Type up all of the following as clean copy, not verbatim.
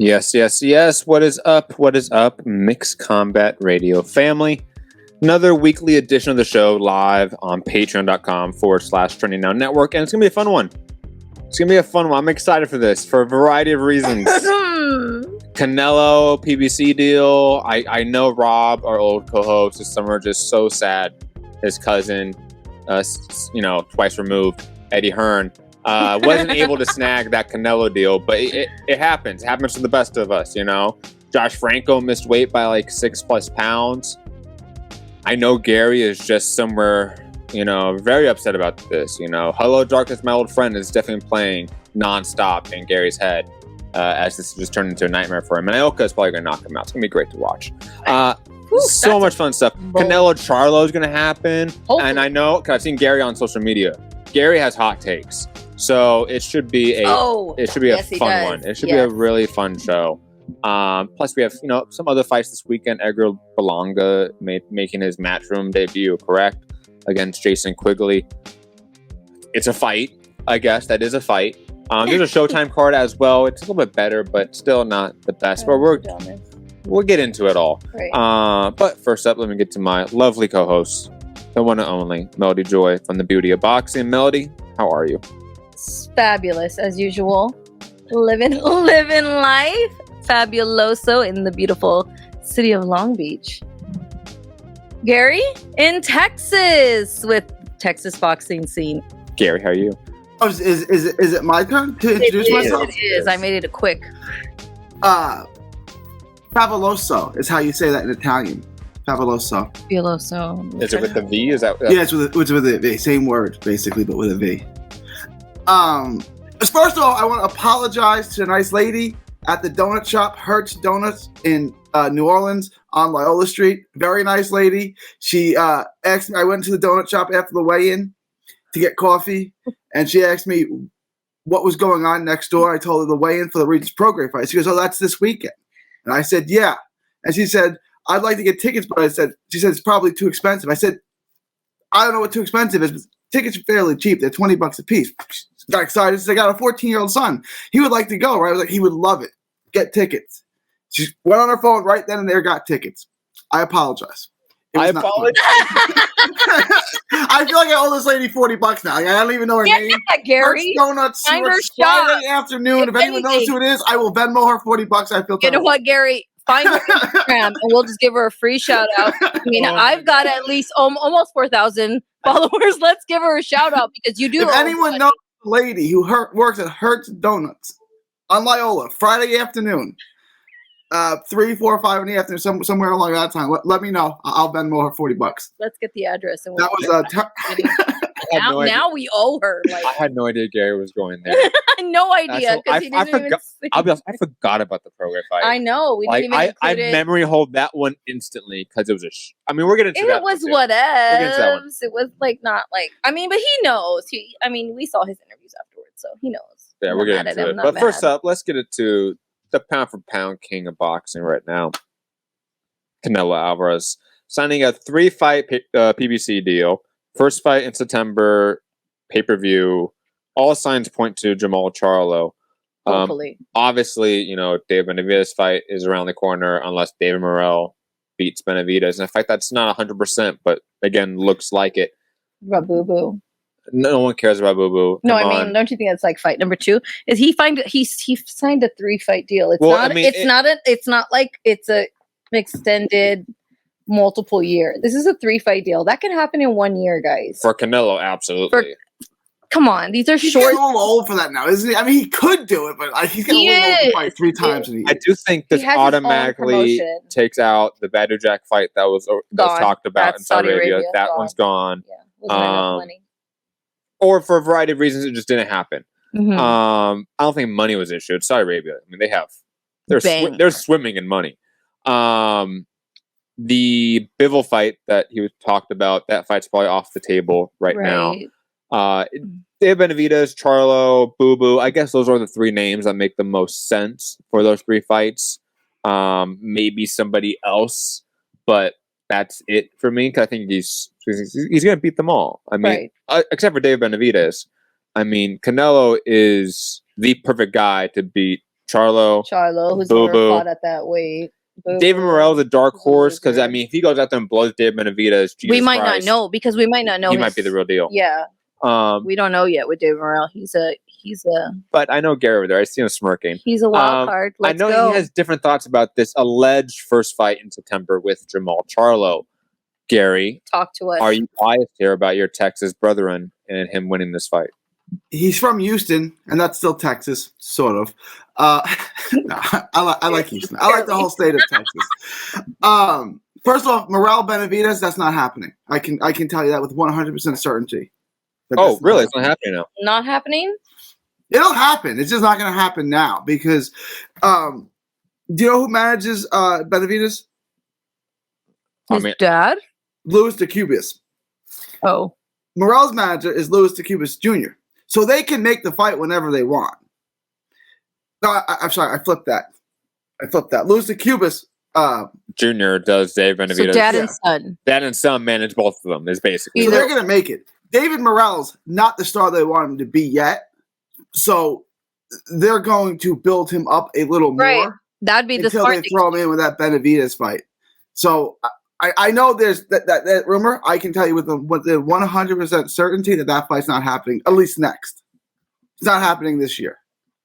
Yes, yes, yes. What is up? What is up, Mixed Combat Radio family? Another weekly edition of the show live on patreon.com/Trending Now Network. And it's going to be a fun one. I'm excited for this for a variety of reasons. Canelo, PBC deal. I know Rob, our old co-host, this summer just so sad. His cousin, twice removed, Eddie Hearn, wasn't able to snag that Canelo deal, but it happens. It happens to the best of us, you know. Josh Franco missed weight by like 6+ pounds. I know Gary is just somewhere, very upset about this. Hello Darkness, my old friend, is definitely playing nonstop in Gary's head as this just turned into a nightmare for him. And Ioka is probably going to knock him out. It's going to be great to watch. So much fun stuff. Canelo Charlo is going to happen. Hopefully. And I know, because I've seen Gary on social media. Gary has hot takes. So it should be a fun one. It should be a really fun show. Plus we have, some other fights this weekend. Edgar Berlanga making his Matchroom debut, correct? Against Jason Quigley. It's a fight, I guess. That is a fight. There's a Showtime card as well. It's a little bit better, but still not the best. But we'll get into it all. Right. But first up, let me get to my lovely co-host, the one and only Melody Joy from The Beauty of Boxing. Melody, how are you? Fabulous as usual. Living life. Fabuloso in the beautiful city of Long Beach. Gary in Texas with Texas boxing scene. Gary, how are you? Oh, is it my turn to introduce myself? It is. I made it a quick. Fabuloso is how you say that in Italian. Fabuloso. Fabuloso. Is it with the V? Is that? Yeah, it's with a V. Same word, basically, but with a V. First of all, I want to apologize to a nice lady at the donut shop, Hertz Donuts in New Orleans on Loyola Street. Very nice lady. She asked me, I went to the donut shop after the weigh-in to get coffee, and she asked me what was going on next door. I told her the weigh-in for the Regis Pro Grade fight. She goes, oh, that's this weekend. And I said, yeah. And she said, I'd like to get tickets, but she said, it's probably too expensive. I said, I don't know what too expensive is, but tickets are fairly cheap. They're $20 a piece. Got excited. I got a 14-year-old son. He would like to go, right? I was like, he would love it. Get tickets. She went on her phone right then and there, got tickets. I apologize. I apologize. I feel like I owe this lady $40 now. I don't even know her name. Yeah, Gary. Donuts. Friday afternoon. If anyone knows who it is, I will Venmo her $40. I feel. You know what, Gary? Find her Instagram and we'll just give her a free shout out. I mean, I've got at least almost 4,000 followers. Let's give her a shout out because you do. If anyone knows a lady who works at Hertz Donuts on Loyola, Friday afternoon, 3, 4, 5 in the afternoon, somewhere along that time, let me know. I'll Venmo her $40. Let's get the address. And that was now we owe her. Like, I had no idea Gary was going there. I had no idea. I'll be honest, I forgot about the Pro Grade fight. I know. We didn't even I mememory hold that one instantly because it was we're getting to that. It was whatever. It was not but he knows. We saw his interviews afterwards, so he knows. Yeah, we're getting to it. But first up, let's get it to the pound for pound king of boxing right now, Canelo Alvarez, signing a 3-fight PBC deal. First fight in September, pay-per-view. All signs point to Jamal Charlo. Hopefully. Obviously, Dave Benavidez' fight is around the corner unless David Morrell beats Benavidez. And a fight that's not 100%, but again, looks like it. Rabubu. No one cares about Boo Boo. Don't you think that's like fight number 2? Is he signed a 3-fight deal? It's not like it's a extended multiple year. This is a 3-fight deal. That can happen in 1 year, guys. For Canelo, absolutely. Come on, these are he's short. He's a little old for that now, isn't he? He could do it, but he's getting a little old to fight 3 times in a year. I do think this automatically takes out the Badou Jack fight that was talked about in Saudi Arabia. That one's gone. Yeah, wasn't enough money. Or for a variety of reasons, it just didn't happen. Mm-hmm. I don't think money was issued. Saudi Arabia, they're swimming in money. The Bivol fight that he was talked about, that fight's probably off the table right now. Dave Benavidez, Charlo, Boo Boo. I guess those are the 3 names that make the most sense for those 3 fights. Maybe somebody else, but that's it for me. Cause I think he's going to beat them all. Except for Dave Benavidez. Canelo is the perfect guy to beat Charlo, who's Boo never Boo. fought at that weight. David Morrell's a dark horse because Loser. if he goes out there and blows David Benavidez, Jesus we might Christ, not know because we might not know. He might be the real deal. Yeah, we don't know yet with David Morrell. He's a. But I know Gary over there. I see him smirking. He's a wild card. I know he has different thoughts about this alleged first fight in September with Jamal Charlo. Gary, talk to us. Are you biased here about your Texas brethren and him winning this fight? He's from Houston, and that's still Texas, sort of. No, I like Houston. I like the whole state of Texas. First off, Morrell Benavidez, that's not happening. I can tell you that with 100% certainty. Oh, really? It's not happening now. Not happening? It'll happen. It's just not going to happen now because do you know who manages Benavidez? His dad? Louis DeCubis. Oh. Morrell's manager is Louis DeCubis Jr. So they can make the fight whenever they want. No, I'm sorry. I flipped that. Louis DeCubis Jr. does Dave Benavidez. So dad and son. Dad and son manage both of them, is basically. So they're going to make it. David Morrell's not the star they want him to be yet. So they're going to build him up a little more. That'd be the smart thing. Until they throw him in with that Benavidez fight. So I know there's that rumor. I can tell you with the 100% certainty that fight's not happening, at least next. It's not happening this year.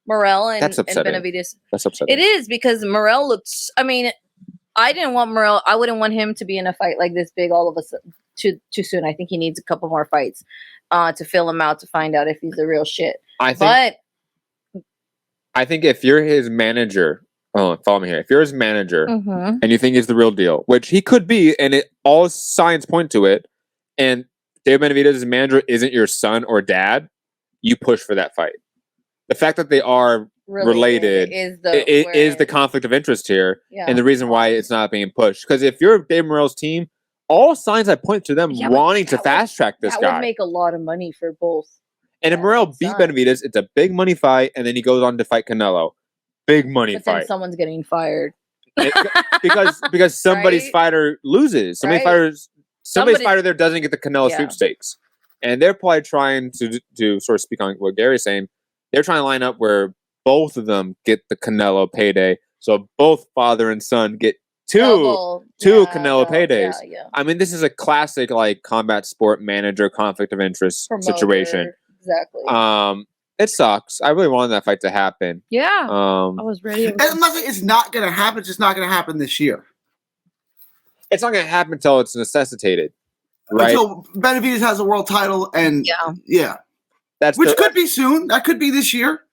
Morrell and Benavidez. That's upsetting. It is because Morrell looks. I mean, I didn't want Morrell. I wouldn't want him to be in a fight like this big all of a sudden too soon. I think he needs a couple more fights to fill him out to find out if he's the real shit. I think if you're his manager. Oh, follow me here. If you're his manager and you think he's the real deal, which he could be, and all signs point to it, and David Benavidez's manager isn't your son or dad, you push for that fight. The fact that they are related is the conflict of interest here, and the reason why it's not being pushed. Because if you're Dave Morrell's team, all signs I point to them wanting to fast track this guy. That would make a lot of money for both. And if Morrell beat Benavidez, it's a big money fight, and then he goes on to fight Canelo. Big money fight. Then someone's getting fired because somebody's fighter loses. Somebody's fighter there doesn't get the Canelo sweepstakes, and they're probably trying to sort of speak on what Gary's saying. They're trying to line up where both of them get the Canelo payday, so both father and son get two Canelo paydays. Yeah. I mean, this is a classic like combat sport manager conflict of interest situation. Exactly. It sucks. I really wanted that fight to happen. Yeah. I was ready. It's not going to happen. It's just not going to happen this year. It's not going to happen until it's necessitated. Right? Until Benavidez has a world title and yeah. Which could be soon. That could be this year.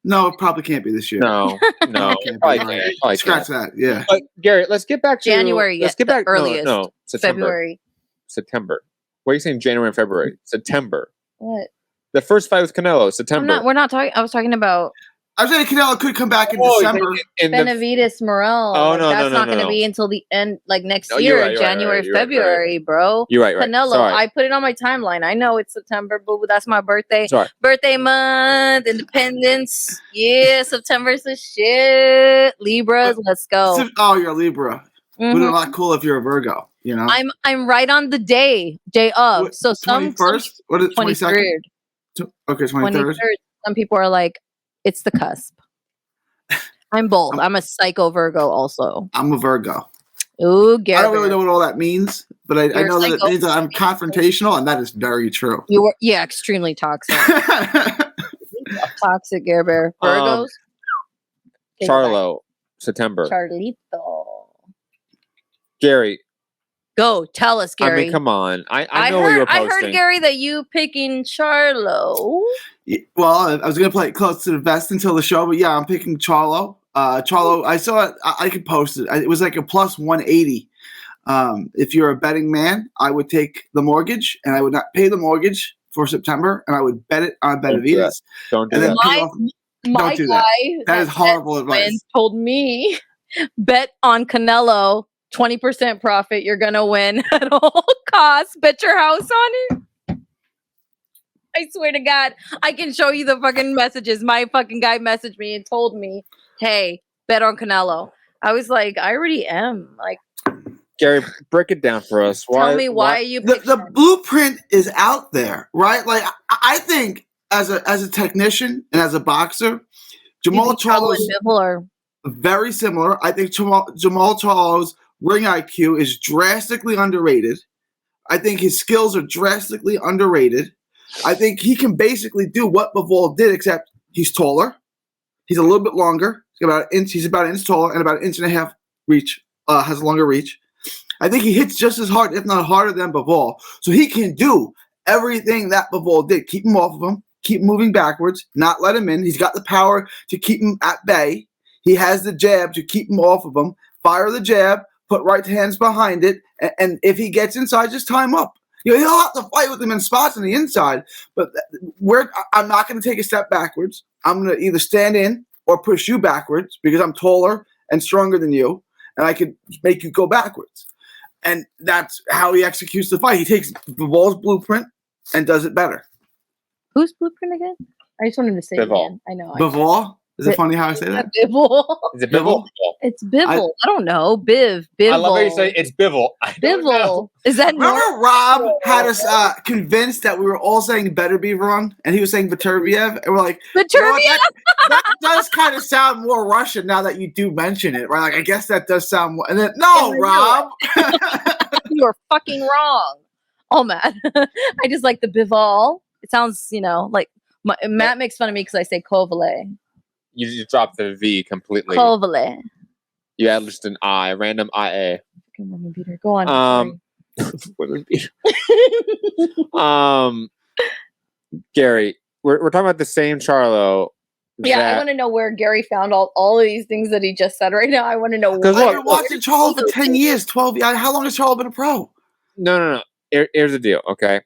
No, it probably can't be this year. No. Probably can't. Scratch that. Yeah. But Gary, let's get back to January. Let's get back earliest. No, September. February. September. What are you saying? January and February. September. What? The first fight with Canelo, September. We're not talking. I was talking about. I was saying Canelo could come back in December. Benavidez Morrell. Oh, no, that's not going to be until the end, like next year, you're right, January, February, bro. You're right. Canelo. Sorry. I put it on my timeline. I know it's September, but that's my birthday. Sorry. Birthday month, independence. Yeah, September's the shit. Libras, let's go. Oh, you're a Libra. Would be a lot cool if you're a Virgo. You know, I'm right on the day of. So 21st. What is it? 22nd? Okay, 23rd. Some people are like, it's the cusp. I'm bold. I'm a psycho Virgo also. I'm a Virgo. Ooh, Gary. I don't really know what all that means, but I know that it means that I'm confrontational, and that is very true. You were, extremely toxic. Toxic Gare Bear. Virgos. Charlo, September. Charlito. Gary. Go, tell us, Gary. I mean, come on. I know what you're posting. I heard, Gary, that you picking Charlo. Well, I was going to play it close to the vest until the show, but yeah, I'm picking Charlo. Charlo, I saw it. I could post it. It was like a plus 180. If you're a betting man, I would take the mortgage, and I would not pay the mortgage for September, and I would bet it on Benavidez. Don't do that. My guy that is horrible advice. Told me, bet on Canelo. 20% profit, you're gonna win at all costs. Bet your house on it. I swear to God, I can show you the fucking messages. My fucking guy messaged me and told me, hey, bet on Canelo. I was like, I already am. Like, Gary, break it down for us. Tell me why you the blueprint is out there, right? Like, I think as a technician and as a boxer, Jamal Charlo Charlo's and Bivol are very similar. I think Jamal Charlo's ring IQ is drastically underrated. I think his skills are drastically underrated. I think he can basically do what Bivol did, except he's taller. He's a little bit longer. He's about an inch taller and about an inch and a half reach. Has a longer reach. I think he hits just as hard, if not harder, than Bivol. So he can do everything that Bivol did. Keep him off of him. Keep moving backwards. Not let him in. He's got the power to keep him at bay. He has the jab to keep him off of him. Fire the jab. Put right hands behind it. And if he gets inside, just tie him up. He'll have to fight with him in spots on the inside. But I'm not going to take a step backwards. I'm going to either stand in or push you backwards because I'm taller and stronger than you. And I could make you go backwards. And that's how he executes the fight. He takes Bivol's blueprint and does it better. Whose blueprint again? I just wanted to say Bivol. it again. I know. Bivol? Is it funny how I say that? Bivol. Is it Bivol? It's Bivol. I don't know. Bivol. I love how you say it's Bivol. Bivol. Is that Remember normal? Rob had us convinced that we were all saying better be wrong, and he was saying Viturbiev, and we're like, Viturbiev? you know what, that does kind of sound more Russian now that you do mention it, right? Like, I guess that does sound more. And then, no, Rob. You are fucking wrong. Oh, Matt. I just like the Bivol. It sounds, like Matt makes fun of me because I say Kovale. You just dropped the V completely. Kovale. You add just an I, random IA. Fucking woman beater. Go on. Women beater. Gary, we're talking about the same Charlo. Yeah, I want to know where Gary found all of these things that he just said right now. I want to know. I've been watching Charlo for 10 years, 12 years. How long has Charlo been a pro? No. Here's the deal, okay?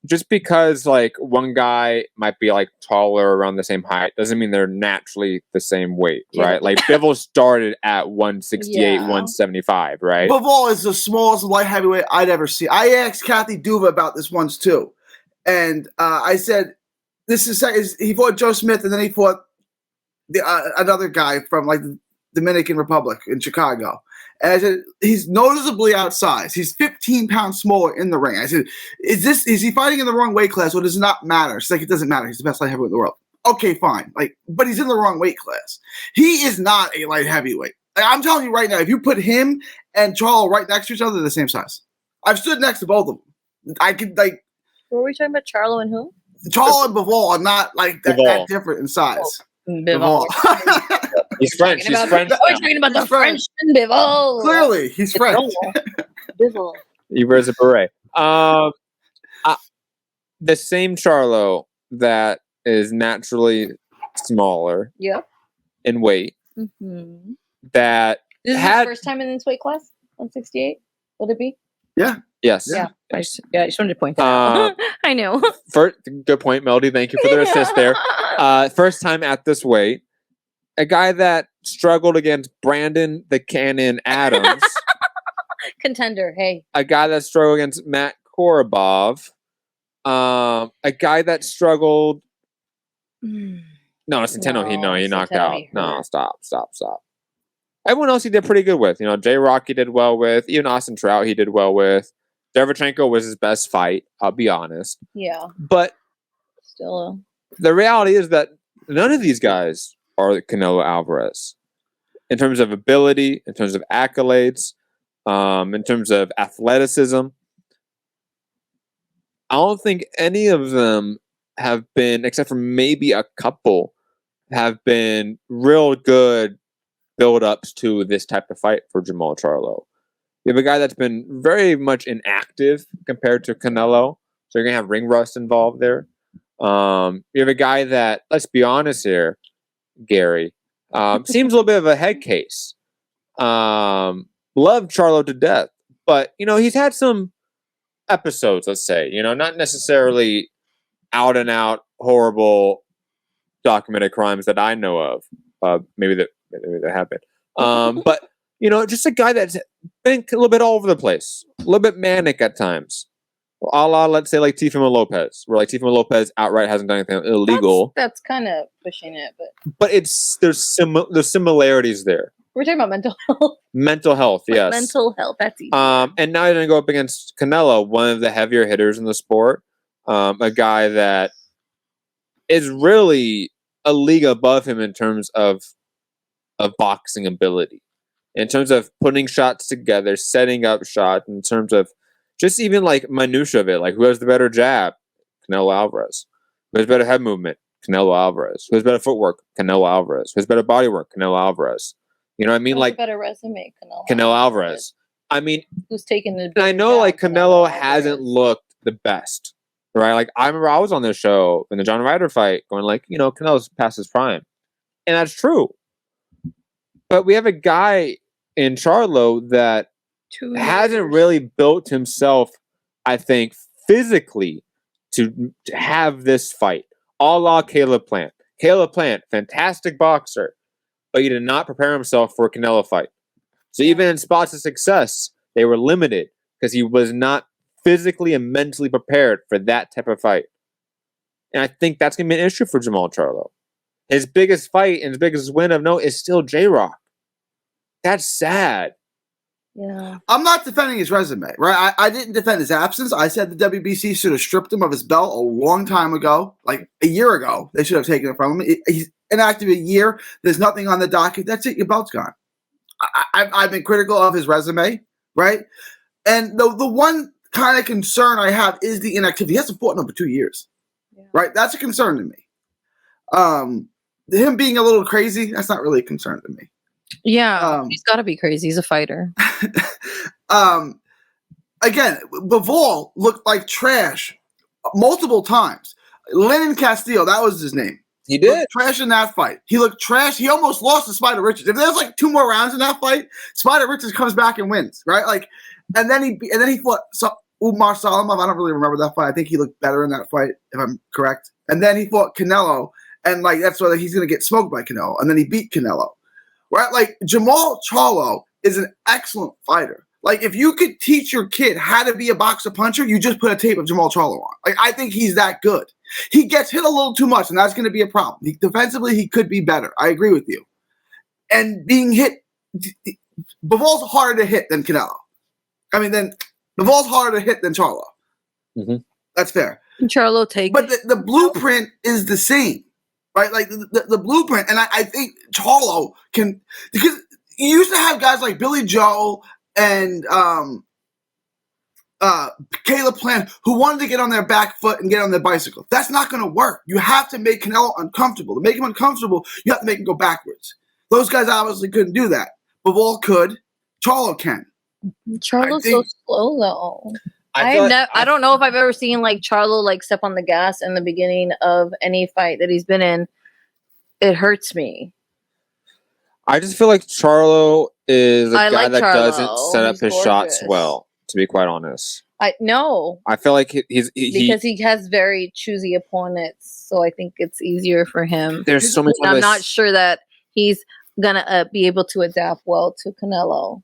Just because one guy might be taller around the same height doesn't mean they're naturally the same weight, right? Like Bivol started at 168, 175, right? Bivol is the smallest light heavyweight I'd ever see. I asked Kathy Duva about this once too, and I said, he fought Joe Smith, and then he fought another guy from the Dominican Republic in Chicago. And I said, he's noticeably outsized. He's 15 pounds smaller in the ring. I said, is he fighting in the wrong weight class, or does it not matter? She's like, it doesn't matter. He's the best light heavyweight in the world. Okay, fine. But he's in the wrong weight class. He is not a light heavyweight. I'm telling you right now, if you put him and Charlo right next to each other, they're the same size. I've stood next to both of them. I could What were we talking about? Charlo and who? Charlo and Bivol are not that different in size. Bivol. He's French. He's French. We're talking about the French Bivol. Clearly, he's French. Bivol. He wears a beret. The same Charlo that is naturally smaller. Yep. In weight. Mm-hmm. That this is his first time in this weight class. 168. Would it be? Yeah. Yes. Yeah. I just wanted to point that out. I know. First, good point, Melody. Thank you for the assist there. First time at this weight. A guy that struggled against Brandon the Cannon Adams. Contender, hey. A guy that struggled against Matt Korobov. A guy that struggled. No, Centeno. He knocked out. No, stop. Everyone else he did pretty good with. J Rock he did well with. Even Austin Trout he did well with. Derevchenko was his best fight. I'll be honest. Yeah. But still, the reality is that none of these guys are Canelo Alvarez in terms of ability, in terms of accolades, in terms of athleticism. I don't think any of them have been, except for maybe a couple, have been real good build-ups to this type of fight for Jamal Charlo. You have a guy that's been very much inactive compared to Canelo, so you're going to have ring rust involved there. You have a guy that, let's be honest here, Gary, seems a little bit of a head case. Loved Charlo to death, but, he's had some episodes, let's say, not necessarily out and out horrible documented crimes that I know of. Maybe that happened. But, just a guy that's been a little bit all over the place, a little bit manic at times. A la, let's say, Teofimo Lopez, where Teofimo Lopez outright hasn't done anything illegal. That's kind of pushing it, but there's similarities there. We're talking about mental health. Mental health, yes. Mental health, that's easy. And now you're going to go up against Canelo, one of the heavier hitters in the sport. A guy that is really a league above him in terms of boxing ability, in terms of putting shots together, setting up shots, in terms of just even like minutia of it, like who has the better jab? Canelo Alvarez. Who has better head movement? Canelo Alvarez. Who has better footwork? Canelo Alvarez. Who has better body work? Canelo Alvarez. You know what I mean? Like a better resume, Canelo Alvarez. I mean, who's taking the? And I know like Canelo hasn't looked the best, right? Like I remember I was on this show in the John Ryder fight, going like, you know, Canelo's past his prime, and that's true. But we have a guy in Charlo that hasn't really built himself, I think, physically to have this fight. A la Caleb Plant. Caleb Plant, fantastic boxer, but he did not prepare himself for a Canelo fight. So even in spots of success, they were limited because he was not physically and mentally prepared for that type of fight. And I think that's going to be an issue for Jamal Charlo. His biggest fight and his biggest win of note is still J-Rock. That's sad. Yeah. I'm not defending his resume, right? I didn't defend his absence. I said the WBC should have stripped him of his belt a long time ago, like a year ago. They should have taken it from him. He's inactive a year. There's nothing on the docket. That's it. Your belt's gone. I've been critical of his resume, right? And the one kind of concern I have is the inactivity. He hasn't fought in over 2 years, right? That's a concern to me. Him being a little crazy, that's not really a concern to me. Yeah, he's got to be crazy. He's a fighter. Again, Bivol looked like trash multiple times. Lennon Castillo, that was his name. He did. Looked trash in that fight. He looked trash. He almost lost to Spider Richards. If there's like 2 more rounds in that fight, Spider Richards comes back and wins, right? Like, and then he fought Umar Salimov. I don't really remember that fight. I think he looked better in that fight, if I'm correct. And then he fought Canelo, and like that's whether he's gonna get smoked by Canelo. And then he beat Canelo, right? Like Jamal Charlo is an excellent fighter. Like if you could teach your kid how to be a boxer puncher, you just put a tape of Jamal Charlo on. Like I think he's that good. He gets hit a little too much, and that's going to be a problem. Defensively, he could be better. I agree with you. And being hit, Bivol's harder to hit than Canelo. I mean, Bivol's harder to hit than Charlo. Mm-hmm. That's fair. Charlo takes, but the blueprint is the same, right? Like the blueprint, and I think Charlo can, because you used to have guys like Billy Joe and Caleb Plant who wanted to get on their back foot and get on their bicycle. That's not going to work. You have to make Canelo uncomfortable. To make him uncomfortable, you have to make him go backwards. Those guys obviously couldn't do that. Bivol could. Charlo can. Charlo's so slow though. I don't know if I've ever seen like Charlo like step on the gas in the beginning of any fight that he's been in. It hurts me. I just feel like Charlo is a guy that Charlo. Doesn't set up his shots well, to be quite honest. I feel like because he has very choosy opponents, so I think it's easier for him. There's so many. I'm not sure that he's gonna be able to adapt well to Canelo.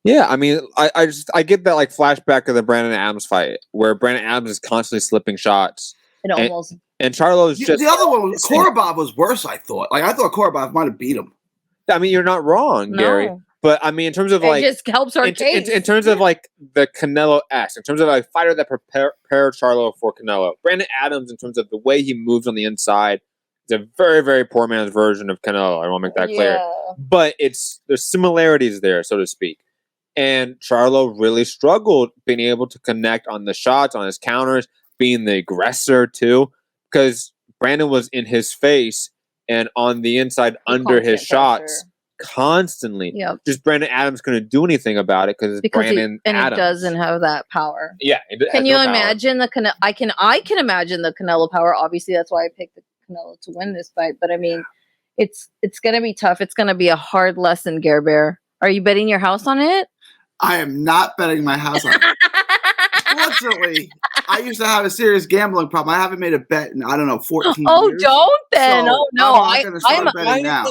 Yeah, I mean, I get that like flashback of the Brandon Adams fight where Brandon Adams is constantly slipping shots. And Charlo's just the other one. Korobov was worse. I thought Korobov might have beat him. I mean, you're not wrong, Gary. But I mean, in terms of like, it just helps our case. In terms of like the Canelo-esque, in terms of a fighter that prepared Charlo for Canelo, Brandon Adams, in terms of the way he moves on the inside, is a very, very poor man's version of Canelo. I want to make that clear. But there's similarities there, so to speak. And Charlo really struggled being able to connect on the shots, on his counters, being the aggressor too, because Brandon was in his face and on the inside under his shots constantly. Yep. Just Brandon Adams couldn't do anything about it because Brandon Adams. He doesn't have that power. Yeah. Can you imagine the Canelo? I can imagine the Canelo power. Obviously, that's why I picked the Canelo to win this fight. But I mean, it's going to be tough. It's going to be a hard lesson, Gare Bear. Are you betting your house on it? I am not betting my house on it. Fortunately, I used to have a serious gambling problem. I haven't made a bet in, 14 years. Oh, don't then. So oh, no. I'm betting now.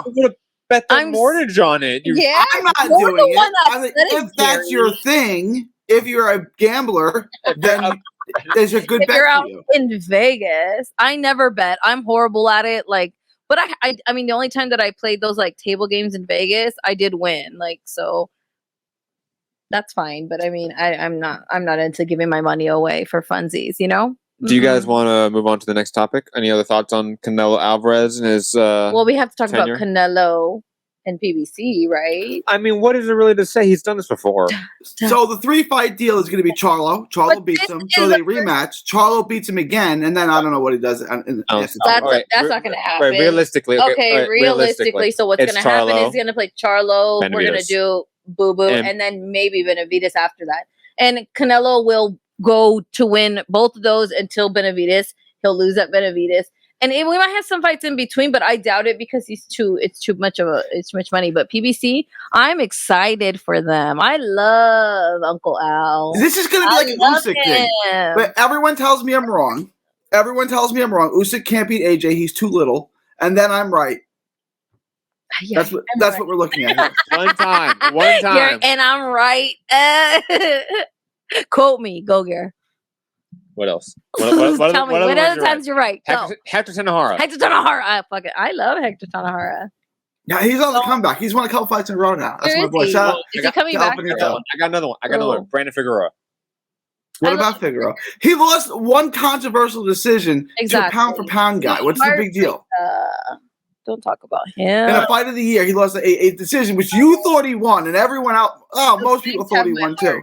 Bet the mortgage on it. I'm not doing it. I mean, if that's your thing, if you're a gambler, then there's a good bet you're for out you. In Vegas, I never bet. I'm horrible at it. Like, but I mean, the only time that I played those like table games in Vegas, I did win. Like, so that's fine. But I mean, I'm not into giving my money away for funsies, you know? Do you guys want to move on to the next topic? Any other thoughts on Canelo Alvarez and his well, we have to talk tenure? about Canelo and PBC, right? I mean, what is there really to say? He's done this before. So the 3-fight deal is going to be Charlo. Charlo beats him, so they rematch. Charlo beats him again, and then I don't know what he does. That's not going to happen. Right, realistically. Okay, realistically. So what's going to happen is he's going to play Charlo. Benavidez. We're going to do Boo Boo, and then maybe Benavidez after that. And Canelo will go to win both of those until Benavidez. He'll lose at Benavidez. And we might have some fights in between, but I doubt it because it's too much money. But PBC, I'm excited for them. I love Uncle Al. This is going to be like an Usyk thing. But everyone tells me I'm wrong. Usyk can't beat AJ. He's too little. And then I'm right. Yeah, that's what we're looking at here. One time. And I'm right. Quote me. Go, Gare. What else? Tell me, what other times you're right? Hector Tanahara. Fuck it. I love Hector Tanahara. Yeah, he's on the comeback. He's won a couple fights in a row now. That's my boy. Shout out. Is he coming back? I got another one. Brandon Figueroa. What about Figueroa? He lost one controversial decision to a pound-for-pound guy. What's the big deal? Don't talk about him. In a fight of the year, he lost a decision which you thought he won, and everyone out. Oh, most people thought he won too.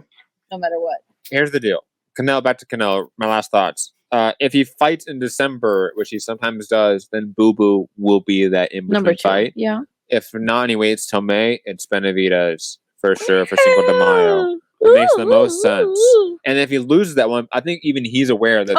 No matter what. Here's the deal. Back to Canelo. My last thoughts. If he fights in December, which he sometimes does, then Boo Boo will be that in between fight. Yeah. If not, and he waits till May, it's Benavidez for sure for Cinco de Mayo. It makes the most sense. And if he loses that one, I think even he's aware that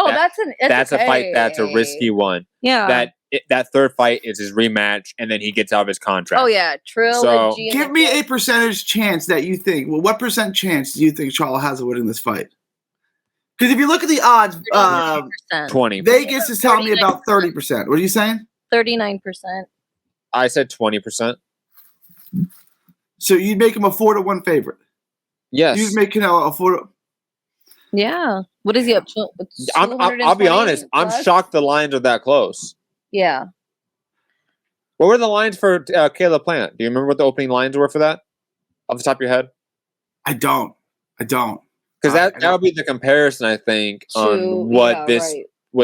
that's a fight that's a risky one. Yeah. that third fight is his rematch, and then he gets out of his contract. Oh yeah, Trill. So, give me a percentage chance that you think. Well, what percent chance do you think Charlo has of winning this fight? Because if you look at the odds, 20. Vegas is telling me about 30%. What are you saying? 39%. I said 20%. So you'd make him a 4-1 favorite. Yes. You'd make Canelo a 4. Yeah. What is he up to? I'll be honest. I'm shocked the lines are that close. Yeah. What were the lines for Caleb Plant? Do you remember what the opening lines were for that? Off the top of your head? I don't. Because that would be the comparison, I think, on what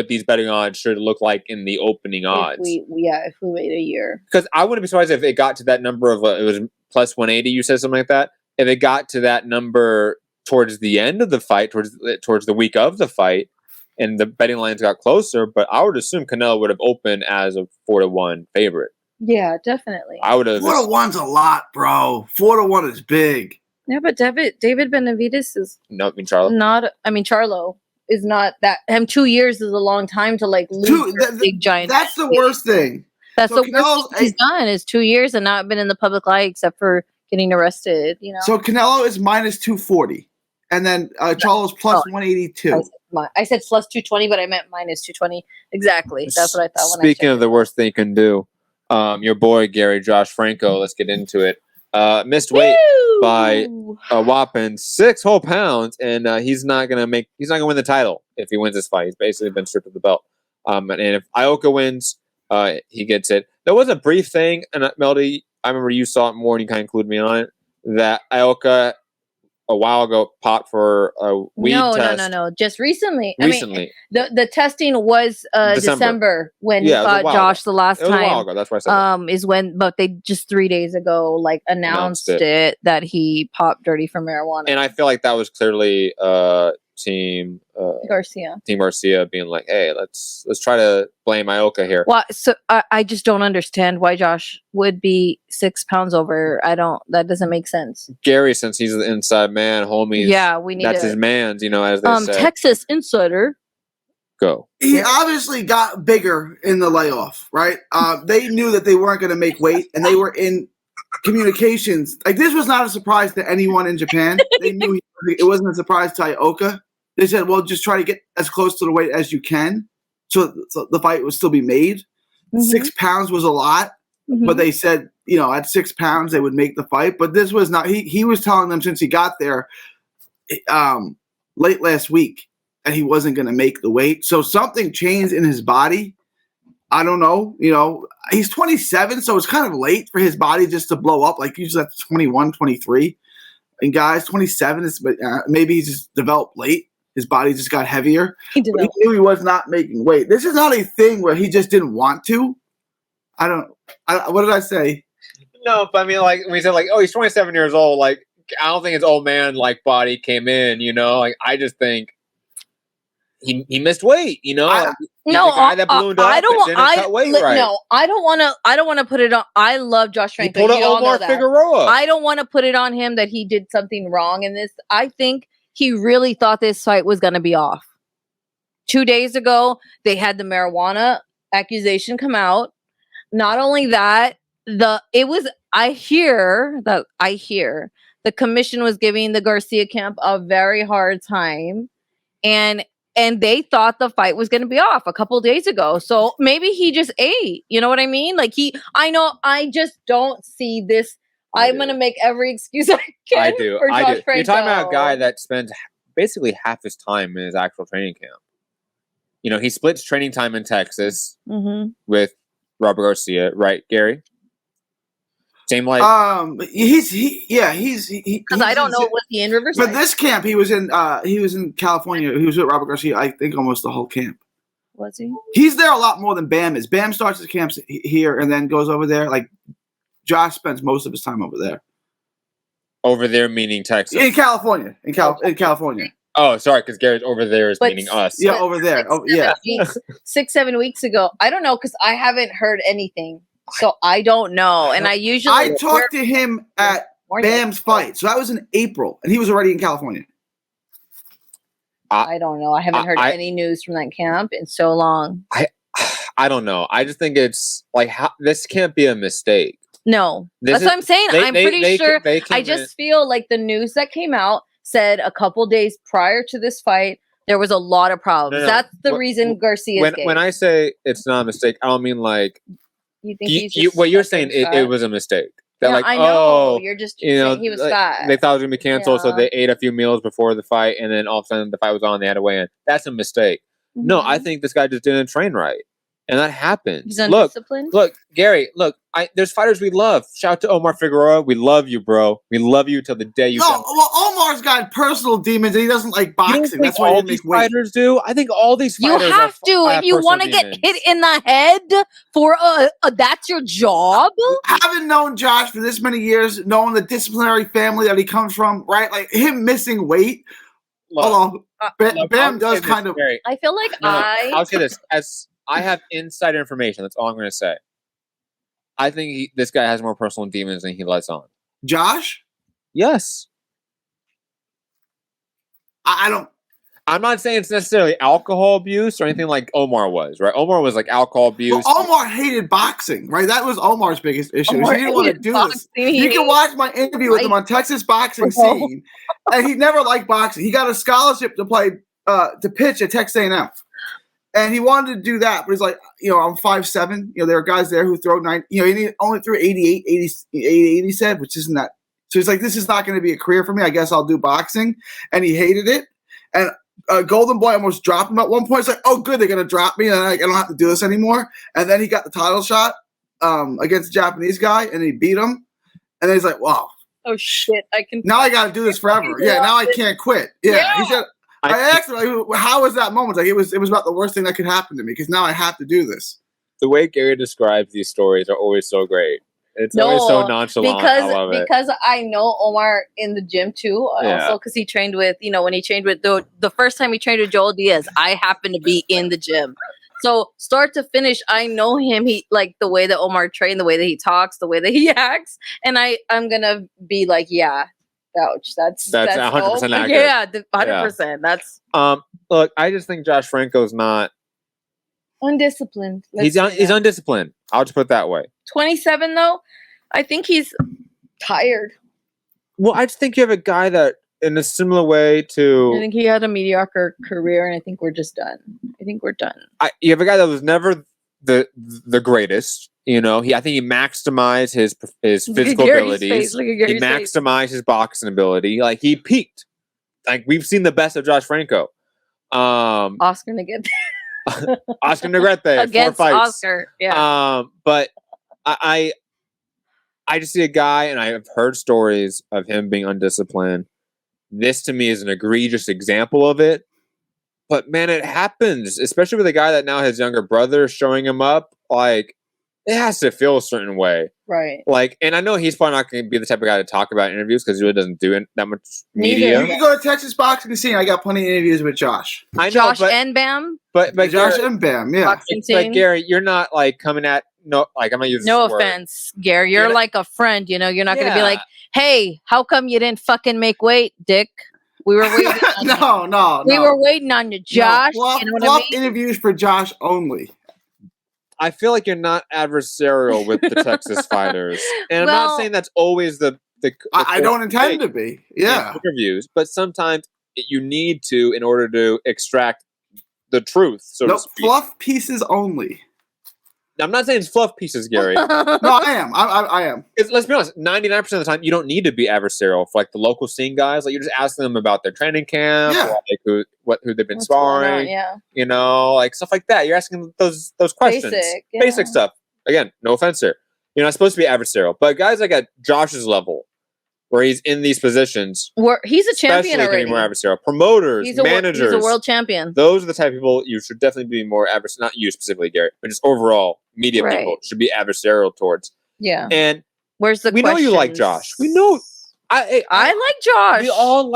these betting odds should look like in the opening odds. If we wait a year. Because I wouldn't be surprised if it got to that number of it was plus 180. You said something like that. If it got to that number towards the end of the fight, towards the week of the fight, and the betting lines got closer, but I would assume Canelo would have opened as a 4-1 favorite. Yeah, definitely. I would have. 4-1's a lot, bro. 4-1 is big. Yeah, but David Benavidez is Charlo. Charlo is not that. 2 years is a long time to lose big giant. That's the worst thing. That's the worst thing he's done is 2 years and not been in the public light except for getting arrested. You know. So Canelo is minus 240, and then Charlo's plus 182. I said plus 220, but I meant minus 220. Exactly. That's what I thought. Speaking of the worst thing you can do, your boy Gary Josh Franco. Let's get into it. Missed weight by a whopping 6 whole pounds, and he's not gonna win the title if he wins this fight. He's basically been stripped of the belt. And if Ioka wins, he gets it. There was a brief thing, and Melody, I remember you saw it more, and you kind of included me on it. That Ioka a while ago popped for a weed test. No. Just recently. Recently. I mean, the testing was December when he fought Josh the last time. It was a while ago. That's why I said is when, but they just 3 days ago announced it that he popped dirty for marijuana. And I feel like that was clearly Team Garcia being like, hey, let's try to blame Ioka here. Well, so I just don't understand why Josh would be 6 pounds over. That doesn't make sense. Gary, since he's the inside man, homies. Yeah, that's his man's, as they say. Texas Insider. Go. He obviously got bigger in the layoff, right? They knew that they weren't going to make weight, and they were in communications. This was not a surprise to anyone in Japan. They knew it wasn't a surprise to Ioka. They said, well, just try to get as close to the weight as you can so the fight would still be made. Mm-hmm. 6 pounds was a lot, but they said, at 6 pounds they would make the fight. But this was not – he was telling them since he got there late last week that he wasn't going to make the weight. So something changed in his body. I don't know. He's 27, so it's kind of late for his body just to blow up. Usually that's 21, 23. And guys, 27 is maybe he's just developed late. his body just got heavier. He But he knew he was not making weight. This is not a thing where he just didn't want to. What did I say? No, but I mean, like, when he said, like, oh, he's 27 years old, like, I don't think his old man, like, body came in, you know? Like, I just think he missed weight, you know? Like, no, the guy that ballooned up I don't want. right. I don't want to put it on. I love Josh Franco. He pulled up Omar Figueroa. I don't want to put it on him that he did something wrong in this. I think he really thought this fight was going to be off. 2 days ago, they had the marijuana accusation come out. Not only that, I hear the commission was giving the Garcia camp a very hard time, and they thought the fight was going to be off a couple days ago. So maybe he just ate. You know what I mean? Like I just don't see this. I'm going to make every excuse I can. I do. For Josh Franco. You're talking about a guy that spends basically half his time in his actual training camp. You know, he splits training time in Texas with Robert Garcia, right, Gary? Same like because I don't know, was he in Riverside? But this camp he was in California. He was with Robert Garcia, I think, almost the whole camp. Was he? He's there a lot more than Bam is. Bam starts his camps here and then goes over there. Like Josh spends most of his time over there. Over there meaning Texas. In California. In California. Oh, sorry, because Gary's over there is meaning us. Yeah, over there. 6-7 weeks ago. I don't know because I haven't heard anything. So I don't know. And I talked to him at Bam's fight. So that was in April. And he was already in California. I don't know. I haven't heard any news from that camp in so long. I don't know. I just think it's like this can't be a mistake. No. That's what I'm saying. I'm pretty sure. I just feel like the news that came out said a couple days prior to this fight, there was a lot of problems. No. That's the reason Garcia. When I say it's not a mistake, I don't mean like. You think what you're saying? It was a mistake. That I know. You're just saying he was fat. They thought it was gonna be canceled, so they ate a few meals before the fight, and then all of a sudden the fight was on. They had to weigh in. That's a mistake. Mm-hmm. No, I think this guy just didn't train right, and that happens. He's undisciplined. Look, Gary. Look, there's fighters we love. Shout out to Omar Figueroa. We love you, bro. We love you till the day you. No, well, Omar's got personal demons, and he doesn't like boxing. That's why all these fighters do. I think all these fighters. You have to if you want to get hit in the head for that's your job. Having known Josh for this many years, knowing the disciplinary family that he comes from, right? Like him missing weight. Hold on, Bam does kind of. I feel like I'll say this as I have inside information. That's all I'm going to say. I think this guy has more personal demons than he lets on. Josh? Yes. I don't. I'm not saying it's necessarily alcohol abuse or anything like Omar was, right? Omar was like alcohol abuse. Well, Omar hated boxing, right? That was Omar's biggest issue. He didn't want to do this. You can watch my interview with him on Texas Boxing Scene, and he never liked boxing. He got a scholarship to play, to pitch at Texas A&M. And he wanted to do that, but he's like, I'm 5'7". There are guys there who throw 9. He only threw 88, he said, which isn't that. So he's like, this is not going to be a career for me. I guess I'll do boxing. And he hated it. And Golden Boy almost dropped him at one point. It's like, oh, good, they're going to drop me, and I don't have to do this anymore. And then he got the title shot against the Japanese guy, and he beat him. And then he's like, wow. Oh, shit. Now I got to do this forever. Yeah, now I can't quit. Yeah. He said, I asked him, like, how was that moment? Like, it was about the worst thing that could happen to me because now I have to do this. The way Gary describes these stories are always so great. It's always so nonchalant. I love it. Because I know Omar in the gym too. Also, because he trained with, when he trained with the first time he trained with Joel Diaz, I happened to be in the gym. So start to finish, I know him. He like the way that Omar trained, the way that he talks, the way that he acts, and I'm gonna be like, yeah. Ouch. That's 100% accurate. Yeah, 100%. That's look, I just think Josh Franco's not undisciplined. He's undisciplined. I'll just put it that way. 27 though, I think he's tired. Well, I just think you have a guy that in a similar way to I think he had a mediocre career and I think we're just done. I think we're done. You have a guy that was never the greatest. I think he maximized his physical abilities. He maximized his boxing ability. Like he peaked. Like we've seen the best of Josh Franco. Oscar Negrete. Oscar Negrete against 4 fights. Oscar. Yeah. But I just see a guy, and I have heard stories of him being undisciplined. This to me is an egregious example of it. But man, it happens, especially with a guy that now has younger brother showing him up. Like, it has to feel a certain way, right? Like, and I know he's probably not going to be the type of guy to talk about interviews because he really doesn't do that much media. You can go to Texas Boxing Scene. I got plenty of interviews with Josh. I know, Josh and Bam. But Josh Gary, and Bam, yeah. But Gary, you're not like coming at I'm not using. No offense, Gary. You're like a friend. You know, you're not going to be like, "Hey, how come you didn't fucking make weight, Dick? We were waiting." On we were waiting on you, Josh. Fluff, you know what I mean? Interviews for Josh only. I feel like you're not adversarial with the Texas fighters, and I'm not saying that's always the I don't intend to be. Yeah, interviews, but sometimes you need to in order to extract the truth. So to speak. Fluff pieces only. I'm not saying it's fluff pieces, Gary. No, I am. I am. Let's be honest. 99% of the time, you don't need to be adversarial for like the local scene guys. Like you're just asking them about their training camp, or like who they've been sparring, you know, like stuff like that. You're asking those questions, basic stuff. Again, no offense here. You're not supposed to be adversarial, but guys like at Josh's level, where he's in these positions, he's a champion already. More adversarial. Promoters, managers, he's a world champion. Those are the type of people you should definitely be more adversarial. Not you specifically, Gary, but just overall media people should be adversarial towards. Yeah. And where's the? We know you like Josh. We know. I like Josh. We all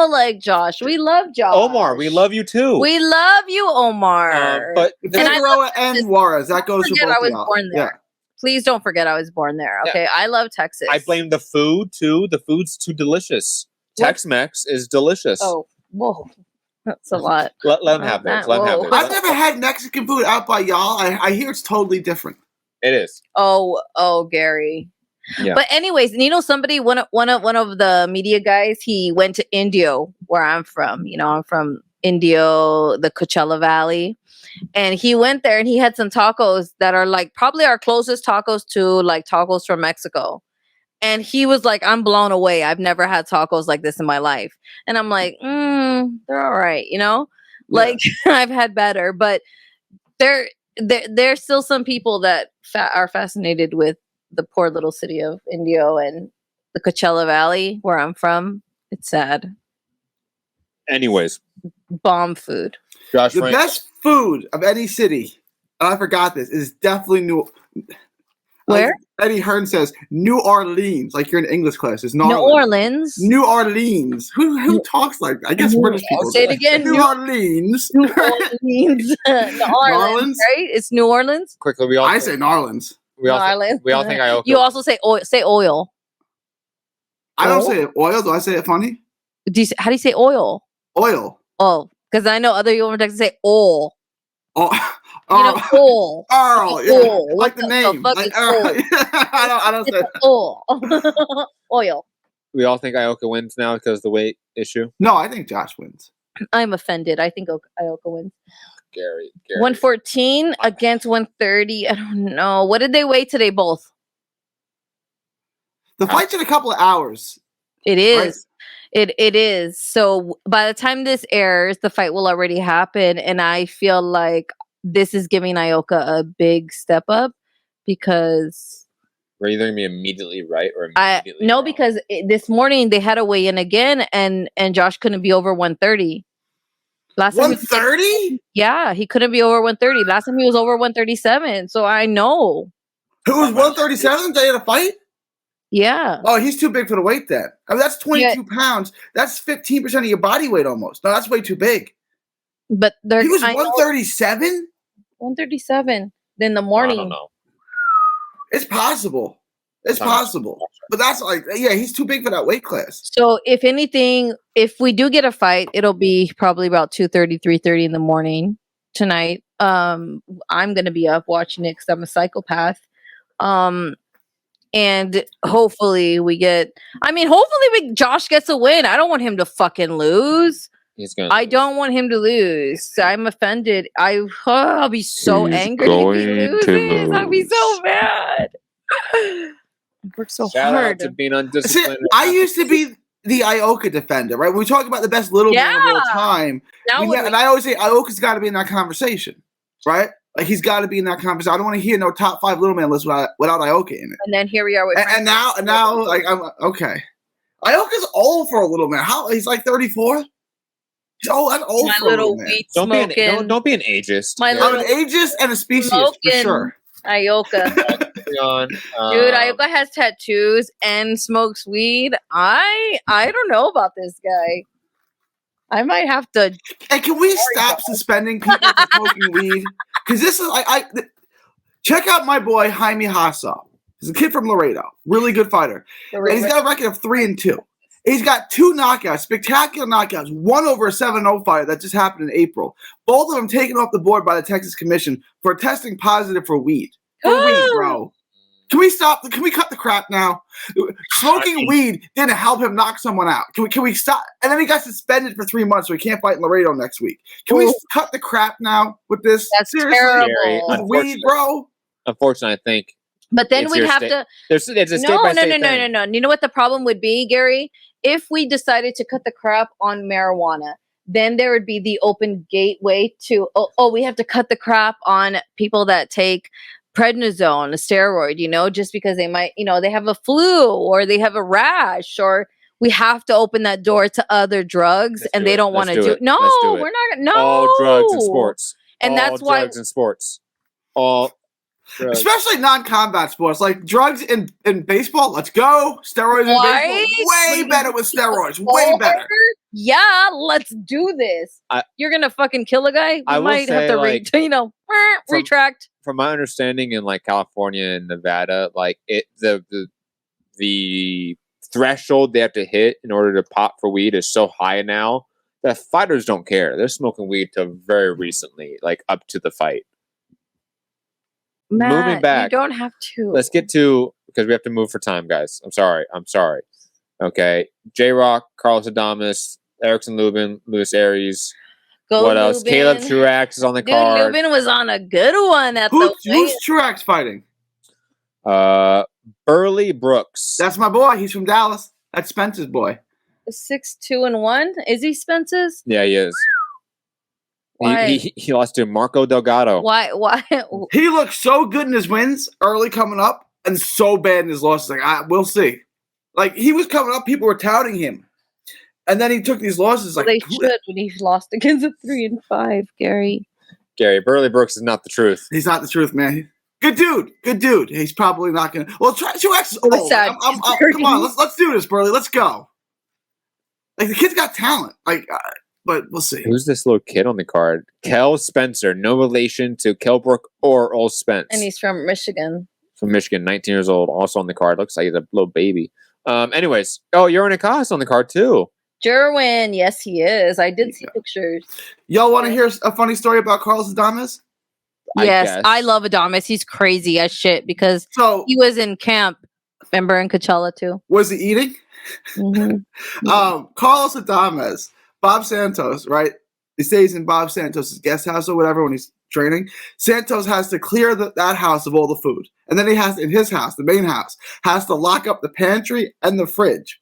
like Josh. We love Josh. Omar, we love you too. We love you, Omar. But Figueroa and Juarez, that goes for both I was born there. Yeah. Please don't forget I was born there. Okay, yeah. I love Texas. I blame the food too. The food's too delicious. Tex-Mex is delicious. Oh, whoa, that's a lot. Let them have theirs. Let them have theirs. I've never had Mexican food out by y'all. I hear it's totally different. It is. Oh, Gary. Yeah. But anyways, you know, one of the media guys, he went to Indio, where I'm from. You know, I'm from Indio, the Coachella Valley. And he went there and he had some tacos that are like probably our closest tacos to like tacos from Mexico. And he was like, I'm blown away. I've never had tacos like this in my life. And I'm like, they're all right. You know, like I've had better, but there's still some people that are fascinated with the poor little city of Indio and the Coachella Valley where I'm from. It's sad. Anyways. Bomb food. Josh the best food of any city, I forgot this, is definitely Where? Eddie Hearn says New Orleans, like you're in English class. It's New Orleans. New Orleans. Who talks like that? I guess British people. Say it again. New Orleans. New Orleans. New Orleans, right? It's New Orleans. Quickly, I say Narlands. We all think I. You also say oil. I don't say oil. Do I say it funny? How do you say oil? Oil. Oh, because I know other people in Texas say oil. Oh, you know, oil. Earl, yeah. Like the name. Like Earl. I don't say oil. Oil. We all think Ioka wins now because of the weight issue. No, I think Josh wins. I'm offended. I think Ioka wins. Gary. 114 against 130. I don't know. What did they weigh today, both? The fight's in a couple of hours. It is. Right? It is. So by the time this airs, the fight will already happen. And I feel like this is giving Ioka a big step up because... Were you going to be immediately right or immediately No, wrong? because this morning they had a weigh-in again and Josh couldn't be over 130. 130? Yeah, he couldn't be over 130. Last time he was over 137. So I know. Who was 137? They had a fight? Yeah. Oh, he's too big for the weight then. I mean, that's 22 pounds. That's 15% of your body weight almost. No, that's way too big. But he was 137? 137 in the morning. I don't know. It's possible. It's possible. But that's like, he's too big for that weight class. So if anything, if we do get a fight, it'll be probably about 2:30, 3:30 in the morning tonight. I'm going to be up watching it because I'm a psychopath. And hopefully Josh gets a win. I don't want him to fucking lose. I don't want him to lose. I'm offended. I'll be so angry if he loses. I'll be so mad. I worked so hard. Out to being undisciplined. See, I used to be the Ioka defender, right? We talk about the best little man of all time. And I always say Ioka's got to be in that conversation, right? Like he's got to be in that conversation. I don't want to hear no top 5 little man list without Ioka in it. And then here we are with and now like I'm okay. Ioka's old for a little man. He's like 34. Oh, that's old My for a little man. weed Don't smoking. don't be an ageist. My I'm little an ageist and a speciesist for smoking sure. Ioka. Dude, Ioka has tattoos and smokes weed. I don't know about this guy. I might have to. And can we stop suspending people for smoking weed? Because this is check out my boy Jaime Hasso. He's a kid from Laredo, really good fighter, and he's got a record of 3-2. He's got 2 knockouts, spectacular knockouts. One over a 7-0 fighter that just happened in April. Both of them taken off the board by the Texas Commission for testing positive for weed. For weed, bro. Can we stop? Can we cut the crap now? Smoking weed didn't help him knock someone out. Can we stop? And then he got suspended for 3 months, so he can't fight in Laredo next week. Can we cut the crap now with this? That's seriously? terrible. With weed, bro. Unfortunately, I think. But then we'd have to. It's a state No. by state thing. No. You know what the problem would be, Gary? If we decided to cut the crap on marijuana, then there would be the open gateway to, we have to cut the crap on people that take prednisone, a steroid, just because they might, they have a flu or they have a rash, or we have to open that door to other drugs and they don't want to do it. No, we're not. No. All drugs and sports. And that's why. Drugs and sports. All drugs. Especially non-combat sports, like drugs in baseball. Let's go. Steroids in baseball. Way better with steroids. Way better. Yeah, let's do this. You're gonna fucking kill a guy. We might have to, retract. From my understanding, in like California and Nevada, like the threshold they have to hit in order to pop for weed is so high now that fighters don't care. They're smoking weed till very recently, like up to the fight. Matt, moving back, you don't have to. Let's get to, because we have to move for time, guys. I'm sorry. Okay, J-Rock, Carlos Adames, Erickson Lubin, Luis Aries. What else? Lubin. Caleb Truax is on the card. Lubin was on a good one at who's Truax fighting? Burley Brooks. That's my boy. He's from Dallas. That's Spence's boy. 6-2-1. Is he Spence's? Yeah, he is. He lost to Marco Delgado. Why? He looked so good in his wins early coming up and so bad in his losses. Like, we'll see. Like, he was coming up, people were touting him. And then he took these losses. Like, they should when he lost against a 3-5, Gary. Burley Brooks is not the truth. He's not the truth, man. Good dude. He's probably not going to. Well, Truax is old. Come on, let's do this, Burley. Let's go. Like, the kid's got talent. Like, but we'll see. Who's this little kid on the card? Kel Spencer. No relation to Kelbrook or Old Spence. And he's from Michigan. 19 years old. Also on the card. Looks like he's a little baby. Anyways. Oh, Yorin Acosta on the card, too. Jerwin. Yes, he is. I did see pictures. Y'all want to hear a funny story about Carlos Adames? Yes, I love Adames. He's crazy as shit because he was in camp. Remember in Coachella, too? Was he eating? Mm-hmm. Carlos Adames, Bob Santos, right? He stays in Bob Santos' guest house or whatever when he's training. Santos has to clear that house of all the food. And then he has, in his house, the main house, has to lock up the pantry and the fridge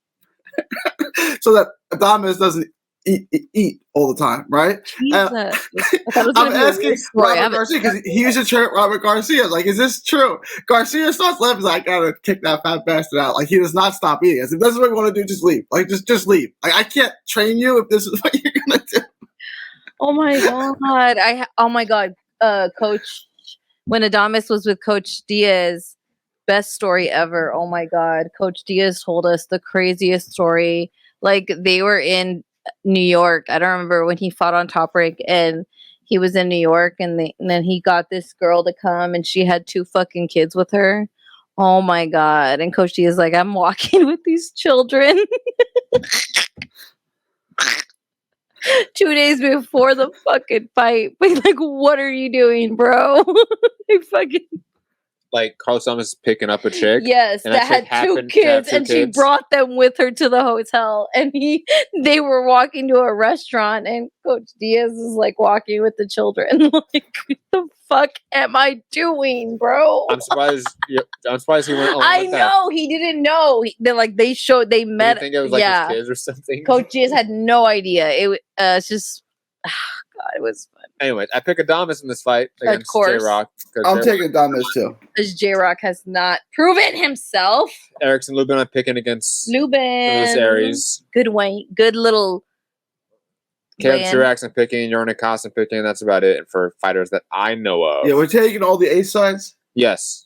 so that Adames doesn't eat all the time, right? I'm asking Robert Garcia because he used to train Robert Garcia. Like, is this true? Garcia starts laughing. Like, I gotta kick that fat bastard out. Like, he does not stop eating. I said, if this is what you want to do, just leave. Like, just leave. Like, I can't train you if this is what you're gonna do. Oh my god! Coach, when Adames was with Coach Diaz, best story ever. Oh my god, Coach Diaz told us the craziest story. Like, they were in New York. I don't remember when he fought on Top Rank, and he was in New York, and then he got this girl to come, and she had 2 fucking kids with her. Oh my god! And Coach D is like, I'm walking with these children. 2 days before the fucking fight. Like, what are you doing, bro? Like, Carlos Adames is picking up a chick? Yes, that had 2 kids, and she brought them with her to the hotel. And they were walking to a restaurant, and Coach Diaz is, like, walking with the children. Like, what the fuck am I doing, bro? I'm surprised he went along I know, he didn't know. They met. You think it was, like, his kids or something? Coach Diaz had no idea. It's just, God, it was fun. Anyway, I pick Adames in this fight against J-Rock. I'm taking Adames too. Because J-Rock has not proven himself. Erickson Lubin, I'm picking against Luis Aries. Good little Caleb weigh in. Truax and picking, Jordan Costa and picking. That's about it for fighters that I know of. Yeah, we're taking all the A sides. Yes.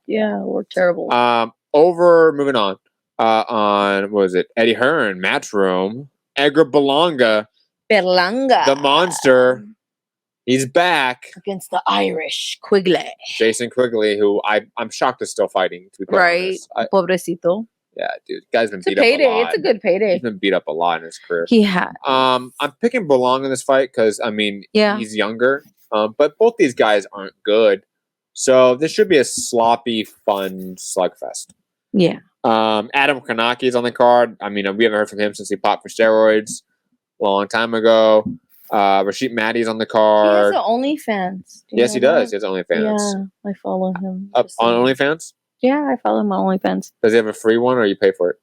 Yeah, we're terrible. Moving on. On what was it? Eddie Hearn, Matchroom, Edgar Berlanga, the monster. He's back against the Irish Quigley. Jason Quigley, who I'm shocked is still fighting. To be quite honest. Pobrecito. Yeah, dude, guy's been beat up a lot. It's a good payday. He's been beat up a lot in his career. He had. I'm picking Berlanga in this fight because he's younger. But both these guys aren't good, so this should be a sloppy, fun slugfest. Yeah. Adam Kanaki is on the card. I mean, we haven't heard from him since he popped for steroids a long time ago. Rashid Mady's on the card. He has an OnlyFans. Yes, he does. He has OnlyFans. Yeah, I follow him. Up on OnlyFans? Yeah, I follow him on OnlyFans. Does he have a free one, or you pay for it?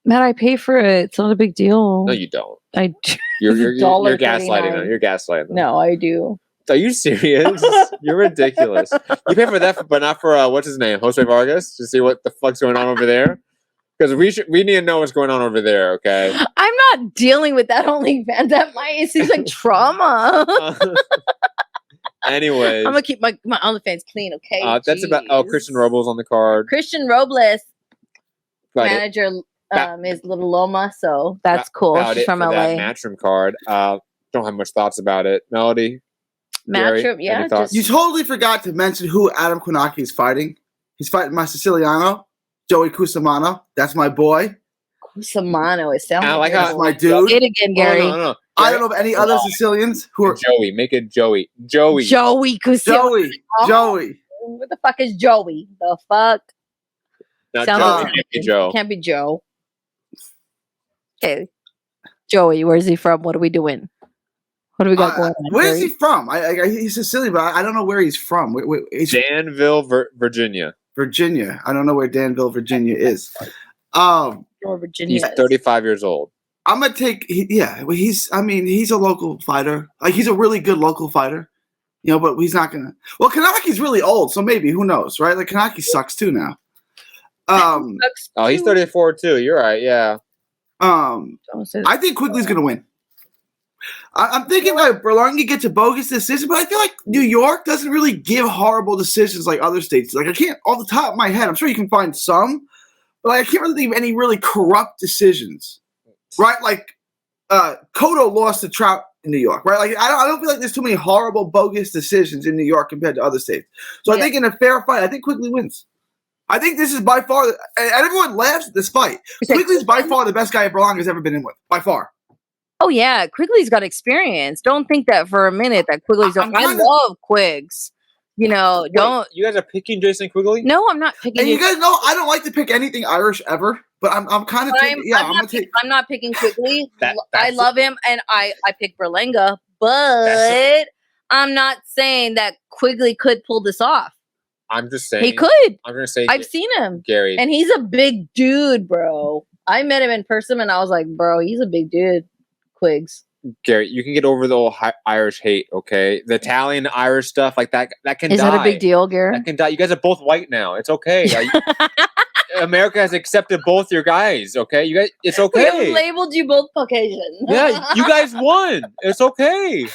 Matt, I pay for it. It's not a big deal. No, you don't. I do. You're gaslighting them. You're gaslighting them. No, I do. Are you serious? You're ridiculous. You pay for that, but not for what's his name, Jose Vargas, to see what the fuck's going on over there. Because we need to know what's going on over there. Okay. I'm not dealing with that OnlyFans. It seems like trauma. Anyways, I'm gonna keep my OnlyFans clean. Okay. That's about. Christian Robles on the card. Christian Robles, manager, is Little Loma, so that's cool. She's from LA. That Matchroom card. Don't have much thoughts about it. Melody. Matchroom, yeah. You totally forgot to mention who Adam Konaki is fighting. He's fighting my Siciliano, Joey Cusimano. That's my boy. Cusimano, it sounds like that's my dude. Say it again, Gary. No. I don't know of any other Sicilians who are Joey. Make it Joey. Joey Cusimano. Joey. What the fuck is Joey? The fuck? Not Joey. Can't be Joe. Can't be Joe. Okay. Joey, where's he from? What are we doing? What do we got going on? Where is he from? He's Sicilian, but I don't know where he's from. Danville, Virginia. Virginia. I don't know where Danville, Virginia is. Virginia. He's 35 years old. I'm gonna take. He's a local fighter. Like he's a really good local fighter. But he's not gonna. Well, Kanaki's really old, so maybe who knows, right? Like Kanaki sucks too now. He's 34 too. You're right. Yeah. I think Quigley's gonna win. I'm thinking like Berlanga gets a bogus decision, but I feel like New York doesn't really give horrible decisions like other states. Like I can't, off the top of my head, I'm sure you can find some, but I can't really think of any really corrupt decisions, right? Like Cotto lost to Trout in New York, right? Like I don't feel like there's too many horrible bogus decisions in New York compared to other states. So I think in a fair fight, I think Quigley wins. I think this is by far, and everyone laughs at this fight. Quigley's by far the best guy Berlanga's ever been in with, by far. Oh yeah, Quigley's got experience. Don't think that for a minute that Quigley's. I love Quigs. Don't. You guys are picking Jason Quigley? No, I'm not picking. And you guys know I don't like to pick anything Irish ever, but I'm kind of taking. Yeah, I'm not picking Quigley. I love him, and I pick Berlanga, but I'm not saying that Quigley could pull this off. I'm just saying he could. I'm gonna say I've seen him, Gary, and he's a big dude, bro. I met him in person, and I was like, bro, he's a big dude. Quigs. Gary, you can get over the whole Irish hate, okay? The Italian Irish stuff like that can die. Is that a big deal, Gary? That can die. You guys are both white now. It's okay. America has accepted both your guys, okay? You guys, it's okay. We have labeled you both Caucasian. Yeah, you guys won. It's okay.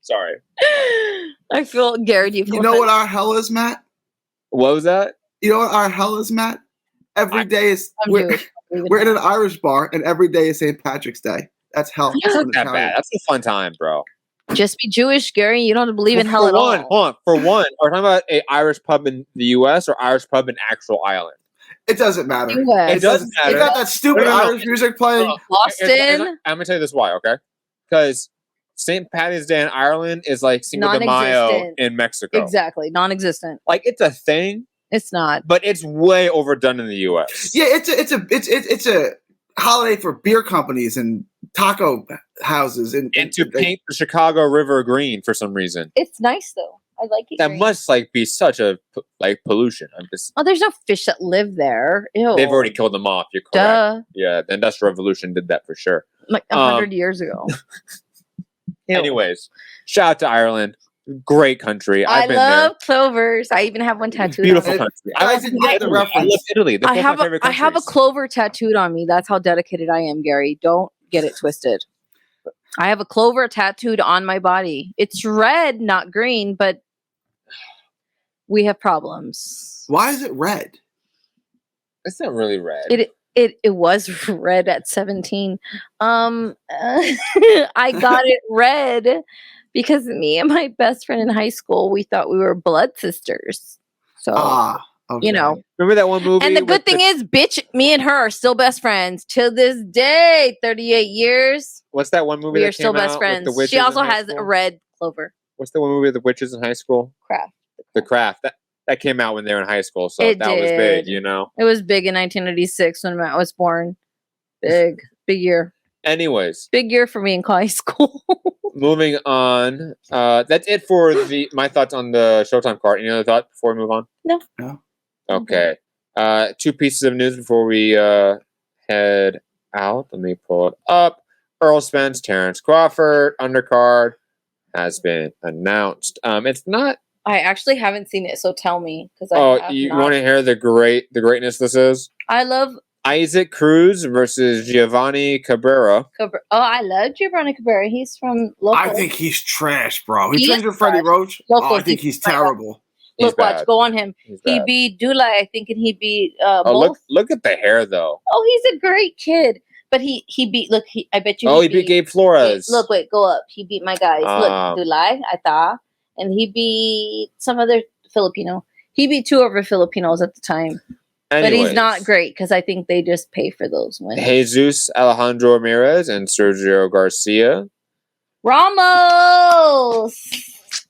Sorry. I feel Gary. Do you know what our hell is, Matt? What was that? You know what our hell is, Matt? Every day is we're in an Irish bar, and every day is St. Patrick's Day. That's hell. That's not that bad. That's a fun time, bro. Just be Jewish, Gary. You don't have to believe in hell at all. Hold on. For one, are we talking about an Irish pub in the U.S. or Irish pub in actual Ireland? It doesn't matter. It doesn't matter. They got that stupid Irish music playing. Boston. I'm gonna tell you this why, okay? Because St. Patty's Day in Ireland is like Cinco de Mayo in Mexico. Exactly, non-existent. Like it's a thing. It's not, but it's way overdone in the U.S. Yeah, it's a holiday for beer companies and taco houses and to paint the Chicago River green for some reason. It's nice though. I like it. That green. Must be such a pollution. There's no fish that live there. Ew. They've already killed them off. You're correct. Duh. Yeah, the Industrial Revolution did that for sure. Like 100 years ago. Anyways, shout out to Ireland. Great country. I've been love clovers. I even have one tattooed. Beautiful on me. country. I didn't get the Italy. I reference. love Italy. They're both my favorite I have a countries. clover tattooed on me. That's how dedicated I am, Gary. Don't get it twisted. I have a clover tattooed on my body. It's red, not green, but we have problems. Why is it red? It's not really red. It was red at 17. I got it red because me and my best friend in high school, we thought we were blood sisters. So, okay. Remember that one movie? And the good thing is, bitch, me and her are still best friends till this day. 38 years. What's that one movie? We that are still came best out with friends. the witches She also in high has school? a red clover. What's the one movie with the witches in high school? Craft. The Craft. That came out when they were in high school, so It that was big, you know. It was big in 1986 when I was born. Big year. Anyways, Big year for me in high school. moving on. That's it for my thoughts on the Showtime card. Any other thoughts before we move on? No. Okay. Two pieces of news before we head out. Let me pull it up. Earl Spence, Terrence Crawford, undercard has been announced. It's not. I actually haven't seen it, so tell me because You want to hear the greatness this is? I love Isaac Cruz versus Giovanni Cabrera. I love Giovanni Cabrera. He's from local. I think he's trash, bro. He He trained is with Freddie trash. Roach. Local, I think he's bad. terrible. Look, watch, go on him. He's He bad. beat Dula, I think, and he beat Oh, both. look at the hair though. Oh, he's a great kid. But he beat. Look, I bet you. He beat Gabe Flores. Wait, go up. He beat my guys. Look, Dulai, I thought, and he beat some other Filipino. He beat two other Filipinos at the time. Anyways, but he's not great because I think they just pay for those wins. Jesus Alejandro Ramirez and Sergio Garcia. Ramos.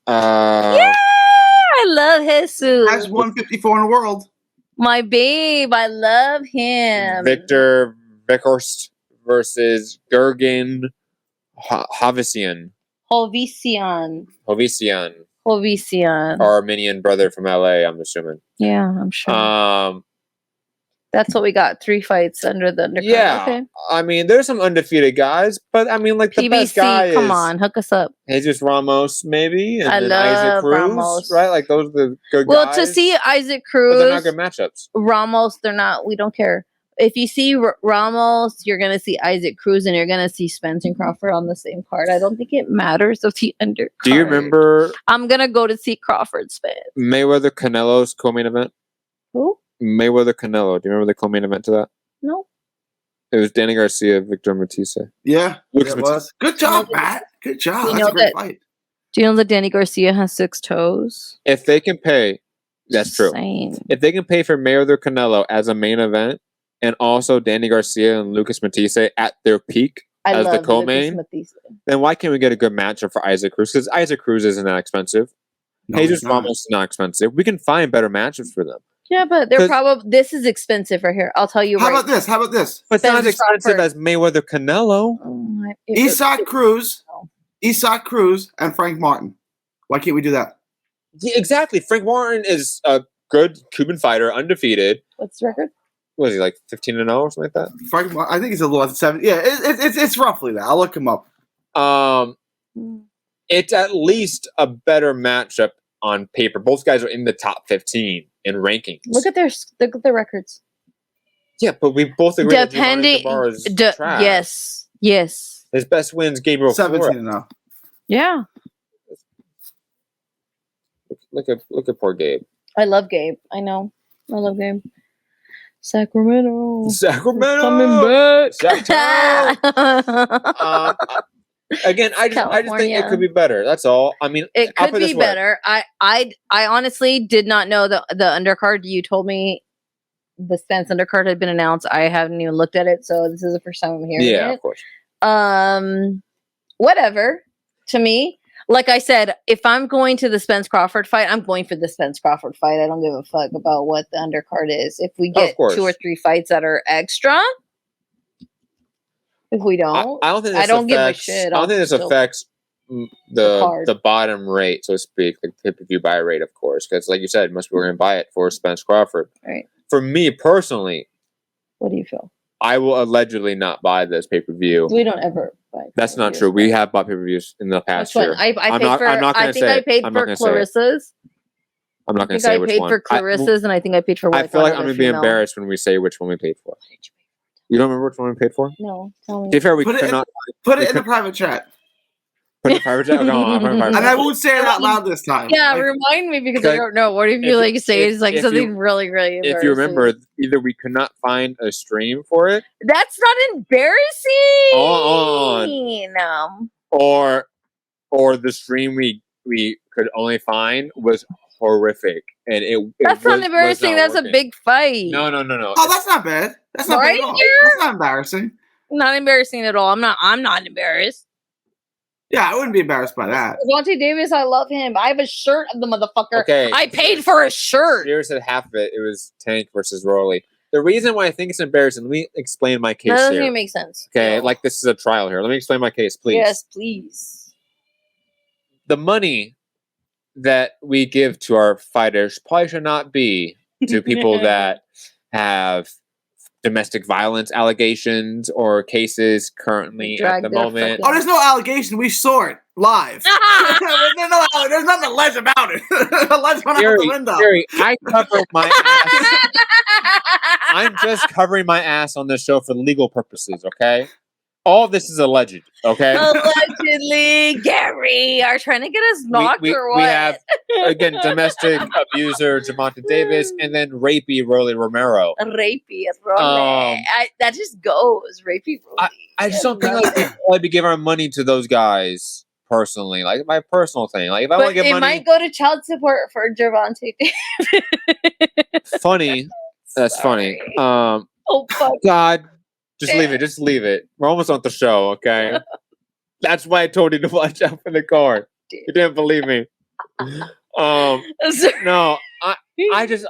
Yeah, I love Jesus. Has 154 in the world. My babe, I love him. Victor Beckhorst versus Gergen Hovisian. Hovisian. Our Armenian brother from LA, I'm assuming. Yeah, I'm sure. That's what we got. 3 fights under the undercard. Yeah. Okay. I mean, there's some undefeated guys, but I mean, like the PBC, best guy come is on, hook us up. Jesus Ramos, maybe, and I then love Isaac Cruz, Ramos. right? Like those are the good Well, guys. to see Isaac But Cruz, they're not good matchups. Ramos, they're not. We don't care. If you see Ramos, you're gonna see Isaac Cruz, and you're gonna see Spence and Crawford on the same card. I don't think it matters of the undercard. Do you remember I'm gonna go to see Crawford Spence. Mayweather Canelo's co-main event? Who? Mayweather Canelo. Do you remember the co-main event to that? No. It was Danny Garcia, Victor Matisse. Yeah, Lucas it was. Good job, Matt. Good job. You That's know a great that- fight. Do you know that Danny Garcia has 6 toes? If they can pay, that's true. Insane. If they can pay for Mayweather Canelo as a main event, and also Danny Garcia and Lucas Matisse at their peak I as the love co-main, Lucas Matisse. then why can't we get a good matchup for Isaac Cruz? Because Isaac Cruz isn't that expensive. No, Jesus it's not. Ramos is not expensive. We can find better matchups for them. Yeah, but they're 'Cause- probably this is expensive right here. I'll tell you How right. about this? How about this? But it's not as Spence expensive Crawford. as Mayweather Canelo. Oh my- Isak Cruz, No. Isak Cruz, and Frank Martin. Why can't we do that? Yeah, exactly. Frank Martin is a good Cuban fighter, undefeated. What's the record? What is he, like 15-0 or something like that? Frank, I think he's a little at 7. Yeah, it's roughly that. I'll look him up. It's at least a better matchup on paper. Both guys are in the top 15 in rankings. Look at their records. Yeah, but we both agree that Giovanni Depending, Cabrera is trash. yes. His best wins Gabriel 17 Flores. and 0. Yeah. Look at poor Gabe. I love Gabe. I know. I love Gabe. Sacramento. Sacramento Coming back. Sacramento. Again, I just think it California. could be better. That's all. I mean, It I'll could put it be this way. better. I honestly did not know the undercard. You told me the Spence undercard had been announced. I haven't even looked at it, so this is the first time I'm hearing Yeah, it. of course. Whatever. To me, like I said, if I'm going to the Spence Crawford fight, I'm going for the Spence Crawford fight. I don't give a fuck about what the undercard is. If we get course. 2 or 3 fights that are extra, if we don't, I don't think this I don't give a affects, shit. I don't think this I'll still- affects the card. the bottom rate, so to speak, the pay-per-view buy rate, of course, because like you said, most people are going to buy it for Spence Crawford. Right. For me personally, What do you feel? I will allegedly not buy this pay-per-view. We don't ever buy. That's not true. We have bought pay-per-views in the past year. I think I paid for Clarissa's. I'm not going to say which one. I paid for Clarissa's, and I think I paid for. I feel like I'm going to be embarrassed when we say which one we paid for. You don't remember which one we paid for? No. Tell me. To be fair, put it in the private chat. Put it in the private chat? And I won't say it out loud this time. Yeah, remind me because I don't know. What if you say it's like something really, really embarrassing? If you remember, either we could not find a stream for it. That's not embarrassing. Or the stream we could only find was horrific, and that's not embarrassing. That's a big fight. No. Oh, that's not bad. That's not bad at all. That's not embarrassing. Not embarrassing at all. I'm not embarrassed. Yeah, I wouldn't be embarrassed by that. Devontae Davis, I love him. I have a shirt of the motherfucker. Okay. I paid for a shirt. Here said half of it. It was Tank versus Rolly. The reason why I think it's embarrassing, let me explain my case here. That doesn't even make sense. Okay, like this is a trial here. Let me explain my case, please. Yes, please. The money that we give to our fighters probably should not be to people that have domestic violence allegations or cases currently at the moment. Oh, there's no allegation. We saw it live. There's nothing alleged about it. Alleged went out the window. Gary, I covered my ass. I'm just covering my ass on this show for legal purposes, okay? All this is alleged, okay? Allegedly, Gary, are trying to get us knocked or what? We have, again, domestic abuser Javante Davis, and then rapey Rolly Romero. Rapey Rolly. That just goes. Rapey Rolly. I just don't think like we probably be giving our money to those guys personally. Like my personal thing. Like if I want to give money, it might go to child support for Javante Davis. Funny. That's funny. Oh fuck. God. Just leave it. Just leave it. We're almost on the show, okay? That's why I told you to watch out for the card. You didn't believe me. No, I just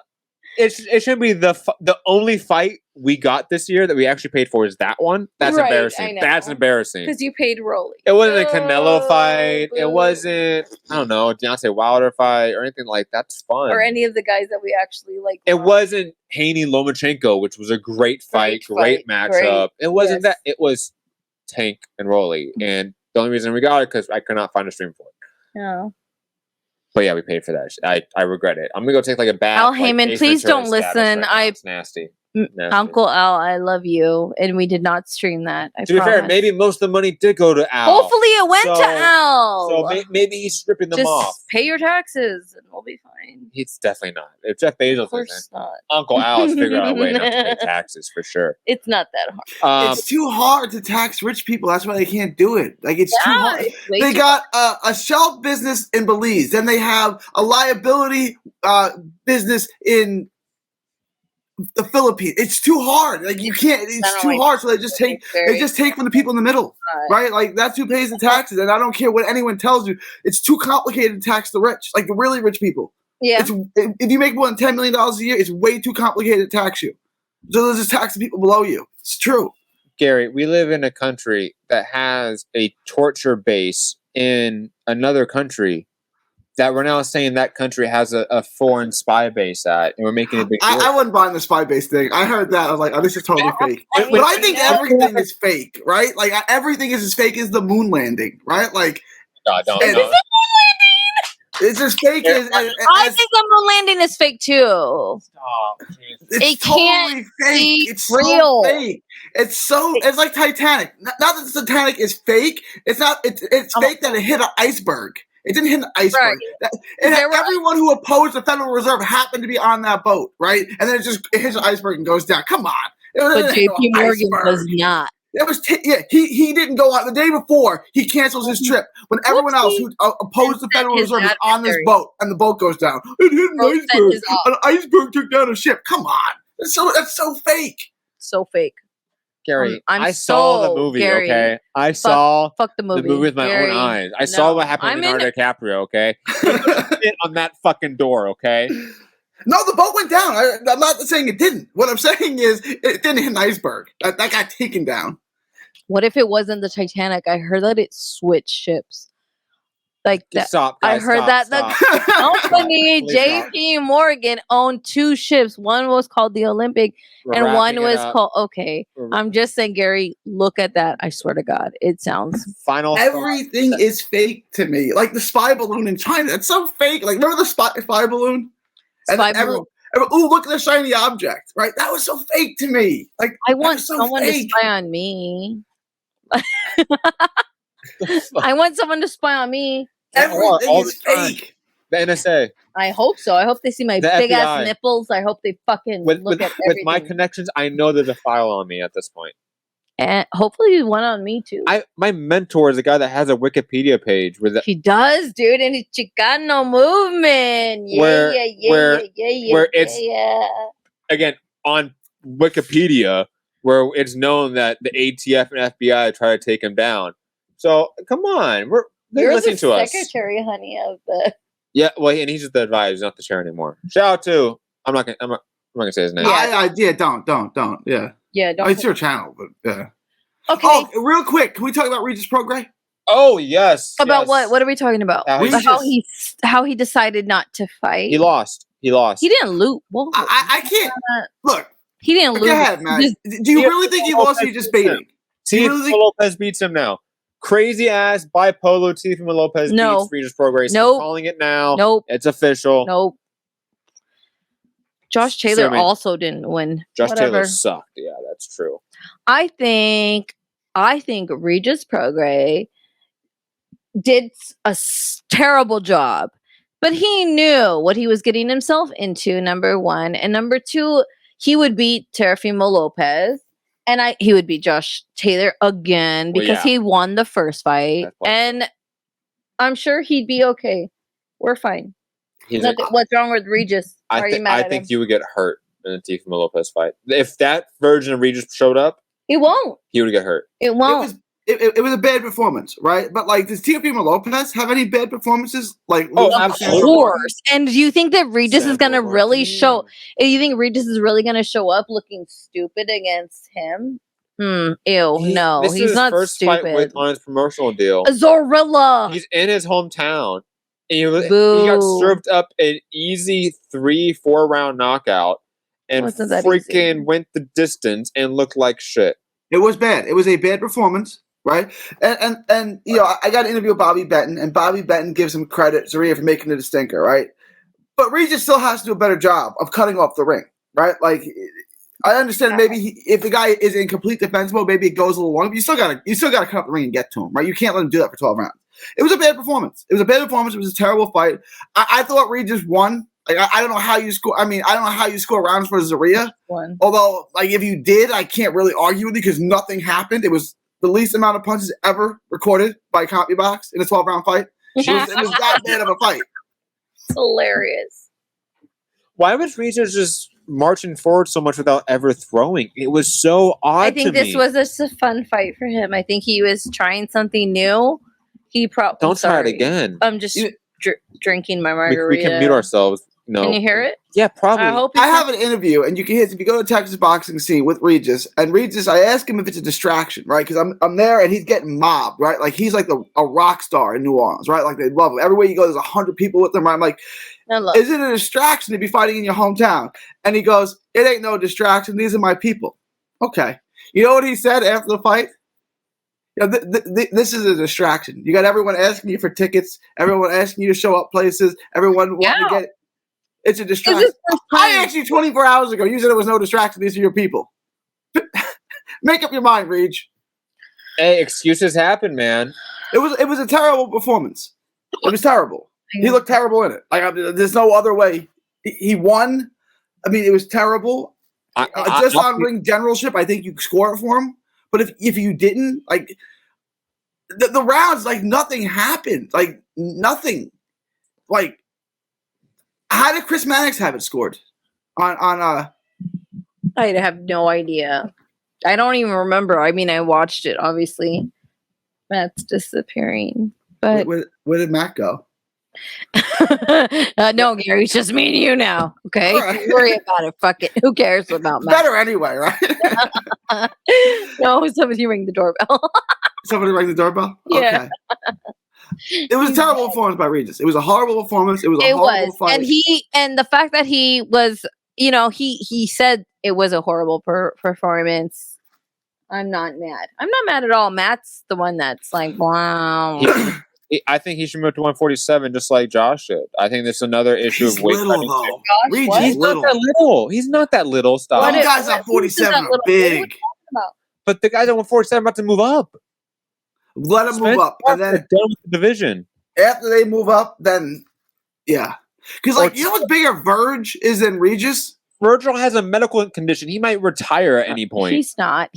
it should be the only fight we got this year that we actually paid for is that one. That's embarrassing. That's embarrassing. Because you paid Rolly. It wasn't a Canelo fight. It wasn't, I don't know, Deontay Wilder fight or anything like that. That's fun. Or any of the guys that we actually like. It wasn't Haney Lomachenko, which was a great fight, great matchup. It wasn't that. It was Tank and Rolly. And the only reason we got it because I could not find a stream for it. Yeah. But yeah, we paid for that. I regret it. I'm gonna go take like a bath. Al Heyman, please don't listen. It's nasty. Uncle Al, I love you, and we did not stream that. To be fair, maybe most of the money did go to Al. Hopefully, it went to Al. So maybe he's stripping them off. Just pay your taxes, and we'll be fine. He's definitely not. If Jeff Bezos isn't, Uncle Al has figured out a way not to pay taxes for sure. It's not that hard. It's too hard to tax rich people. That's why they can't do it. Like it's too hard. They got a shelf business in Belize, then they have a liability business in the Philippines. It's too hard. Like you can't. It's too hard. So they just take from the people in the middle, right? Like that's who pays the taxes. And I don't care what anyone tells you. It's too complicated to tax the rich, like the really rich people. Yeah. If you make more than $10 million a year, it's way too complicated to tax you. So they'll just tax the people below you. It's true. Gary, we live in a country that has a torture base in another country that we're now saying that country has a foreign spy base at, and we're making a big deal. I wasn't buying the spy base thing. I heard that. I was like, oh, this is totally fake. But I think everything is fake, right? Like, everything is as fake as the moon landing, right? Like, it's as fake as I think the moon landing is fake, too. Oh, it's totally fake. It's real. So fake. It's like Titanic. Not that the Titanic is fake. It's fake that it hit an iceberg. It didn't hit an iceberg. Right. And everyone who opposed the Federal Reserve happened to be on that boat, right? And then it hits an iceberg and goes down. Come on. But JP Morgan was not. It was he didn't go on the day before. He cancels his trip when everyone else who opposed the Federal Reserve is on this boat and the boat goes down. It hit an iceberg. An iceberg took down a ship. Come on, that's so fake. So fake. Gary, I saw the movie, Gary, okay? I saw the movie with my own eyes. I saw what happened to Leonardo DiCaprio, okay? It on that fucking door, okay? No, the boat went down. I'm not saying it didn't. What I'm saying is it didn't hit an iceberg. That got taken down. What if it wasn't the Titanic? I heard that it switched ships. Like that. Stop, guys, I heard that the company JP Morgan owned 2 ships. One was called the Olympic, and one was called. Okay, I'm just saying, Gary. Look at that. I swear to God, it sounds. Everything is fake to me. Like the spy balloon in China. It's so fake. Like remember the spy balloon? Ooh, look at the shiny object. Right? That was so fake to me. Like I want someone to spy on me. I want someone to spy on me. Everything is fake. The NSA. I hope so. I hope they see my big ass nipples. I hope they fucking look at everything. With my connections, I know there's a file on me at this point. And hopefully one on me too. My mentor is a guy that has a Wikipedia page where he does, dude, and it's Chicano movement. Where it's again on Wikipedia where it's known that the ATF and FBI try to take him down. So come on, they're listening to us. Secretary, honey, of the. Yeah, well, and he's just the advisor, he's not the chair anymore. Shout out to I'm not gonna say his name. Don't. Yeah, don't. It's your channel, but yeah. Okay. Oh, real quick, can we talk about Regis Prograis? Oh yes. About what? What are we talking about? How he decided not to fight. He lost. He didn't lose. Well, I can't look. He didn't lose. Go ahead, man. Do you really think he lost? Or you just baiting? Teofimo Lopez beats him now. Crazy ass bipolar Teofimo Lopez beats Regis Prograis. Nope. I'm calling it now. Nope. It's official. Nope. Josh Taylor also didn't win. Josh Taylor sucked. Yeah, that's true. I think Regis Prograis did a terrible job, but he knew what he was getting himself into. Number one, and number two, he would beat Teofimo Lopez, and he would beat Josh Taylor again because he won the first fight, and I'm sure he'd be okay. We're fine. What's wrong with Regis? I think you would get hurt in a Teofimo Lopez fight. If that version of Regis showed up, he won't. He would get hurt. It won't. It was a bad performance, right? But like, does Teofimo Lopez have any bad performances? Like, of course. And do you think that Regis is going to really show? Do you think Regis is really going to show up looking stupid against him? No, this he's is not his first stupid. Fight on his promotional deal. Zorilla. He's in his hometown. And he got served up an easy 3-4 round knockout and freaking went the distance and looked like shit. It was bad. It was a bad performance, right? And you know, I got to interview Bobby Benton, and Bobby Benton gives him credit, Zarria, for making it a stinker, right? But Regis still has to do a better job of cutting off the ring, right? Like, I understand maybe if the guy is in complete defense mode, maybe it goes a little long, but you still gotta cut off the ring and get to him, right? You can't let him do that for 12 rounds. It was a bad performance. It was a terrible fight. I thought Regis won. Like, I don't know how you score. I mean, I don't know how you score rounds for Zarria. Although, like, if you did, I can't really argue with you because nothing happened. It was the least amount of punches ever recorded by CompuBox in a 12-round fight. It was that bad of a fight. It's hilarious. Why was Regis just marching forward so much without ever throwing? It was so odd. I think this was just a fun fight for him. I think he was trying something new. He probably don't try it again. I'm just drinking my margarita. We can mute ourselves. No. Can you hear it? Yeah, probably. I have an interview, and you can hear it if you go to Texas Boxing Scene with Regis. And Regis, I ask him if it's a distraction, right? Because I'm there, and he's getting mobbed, right? Like, he's like a rock star in New Orleans, right? Like, they love him. Everywhere you go, there's 100 people with him. Right? I'm like, is it a distraction to be fighting in your hometown? And he goes, it ain't no distraction. These are my people. Okay. You know what he said after the fight? You know, this is a distraction. You got everyone asking you for tickets, everyone asking you to show up places, everyone wanting to get it. It's a distraction. I asked you 24 hours ago. You said it was no distraction. These are your people. Make up your mind, Reg. Hey, excuses happen, man. It was a terrible performance. It was terrible. He looked terrible in it. Like, there's no other way. He won. I mean, it was terrible. Just on ring generalship, I think you score it for him. But if you didn't, like, the rounds, like, nothing happened. Like, nothing. Like, how did Chris Mannix have it scored? I have no idea. I don't even remember. I mean, I watched it, obviously. Matt's disappearing. But where did Matt go? No, Gary, it's just me and you now. Okay? Right. Don't worry about it. Fuck it. Who cares about Matt? Better anyway, right? No, somebody ring the doorbell. Somebody ring the doorbell? Yeah. Okay. It was a terrible performance by Regis. It was a horrible performance. It was a horrible fight. And the fact that he was, he said it was a horrible performance. I'm not mad. I'm not mad at all. Matt's the one that's like, wow. I think he should move to 147 just like Josh did. I think there's another issue of weight cutting. He's not that little. He's not that little. Stop. Some guys at 47 are big. But the guys at 147 are about to move up. Let them move up. And then done with the division. After they move up, then yeah. Because you know what's bigger, Verge is than Regis? Virgil has a medical condition. He might retire at any point. He's not.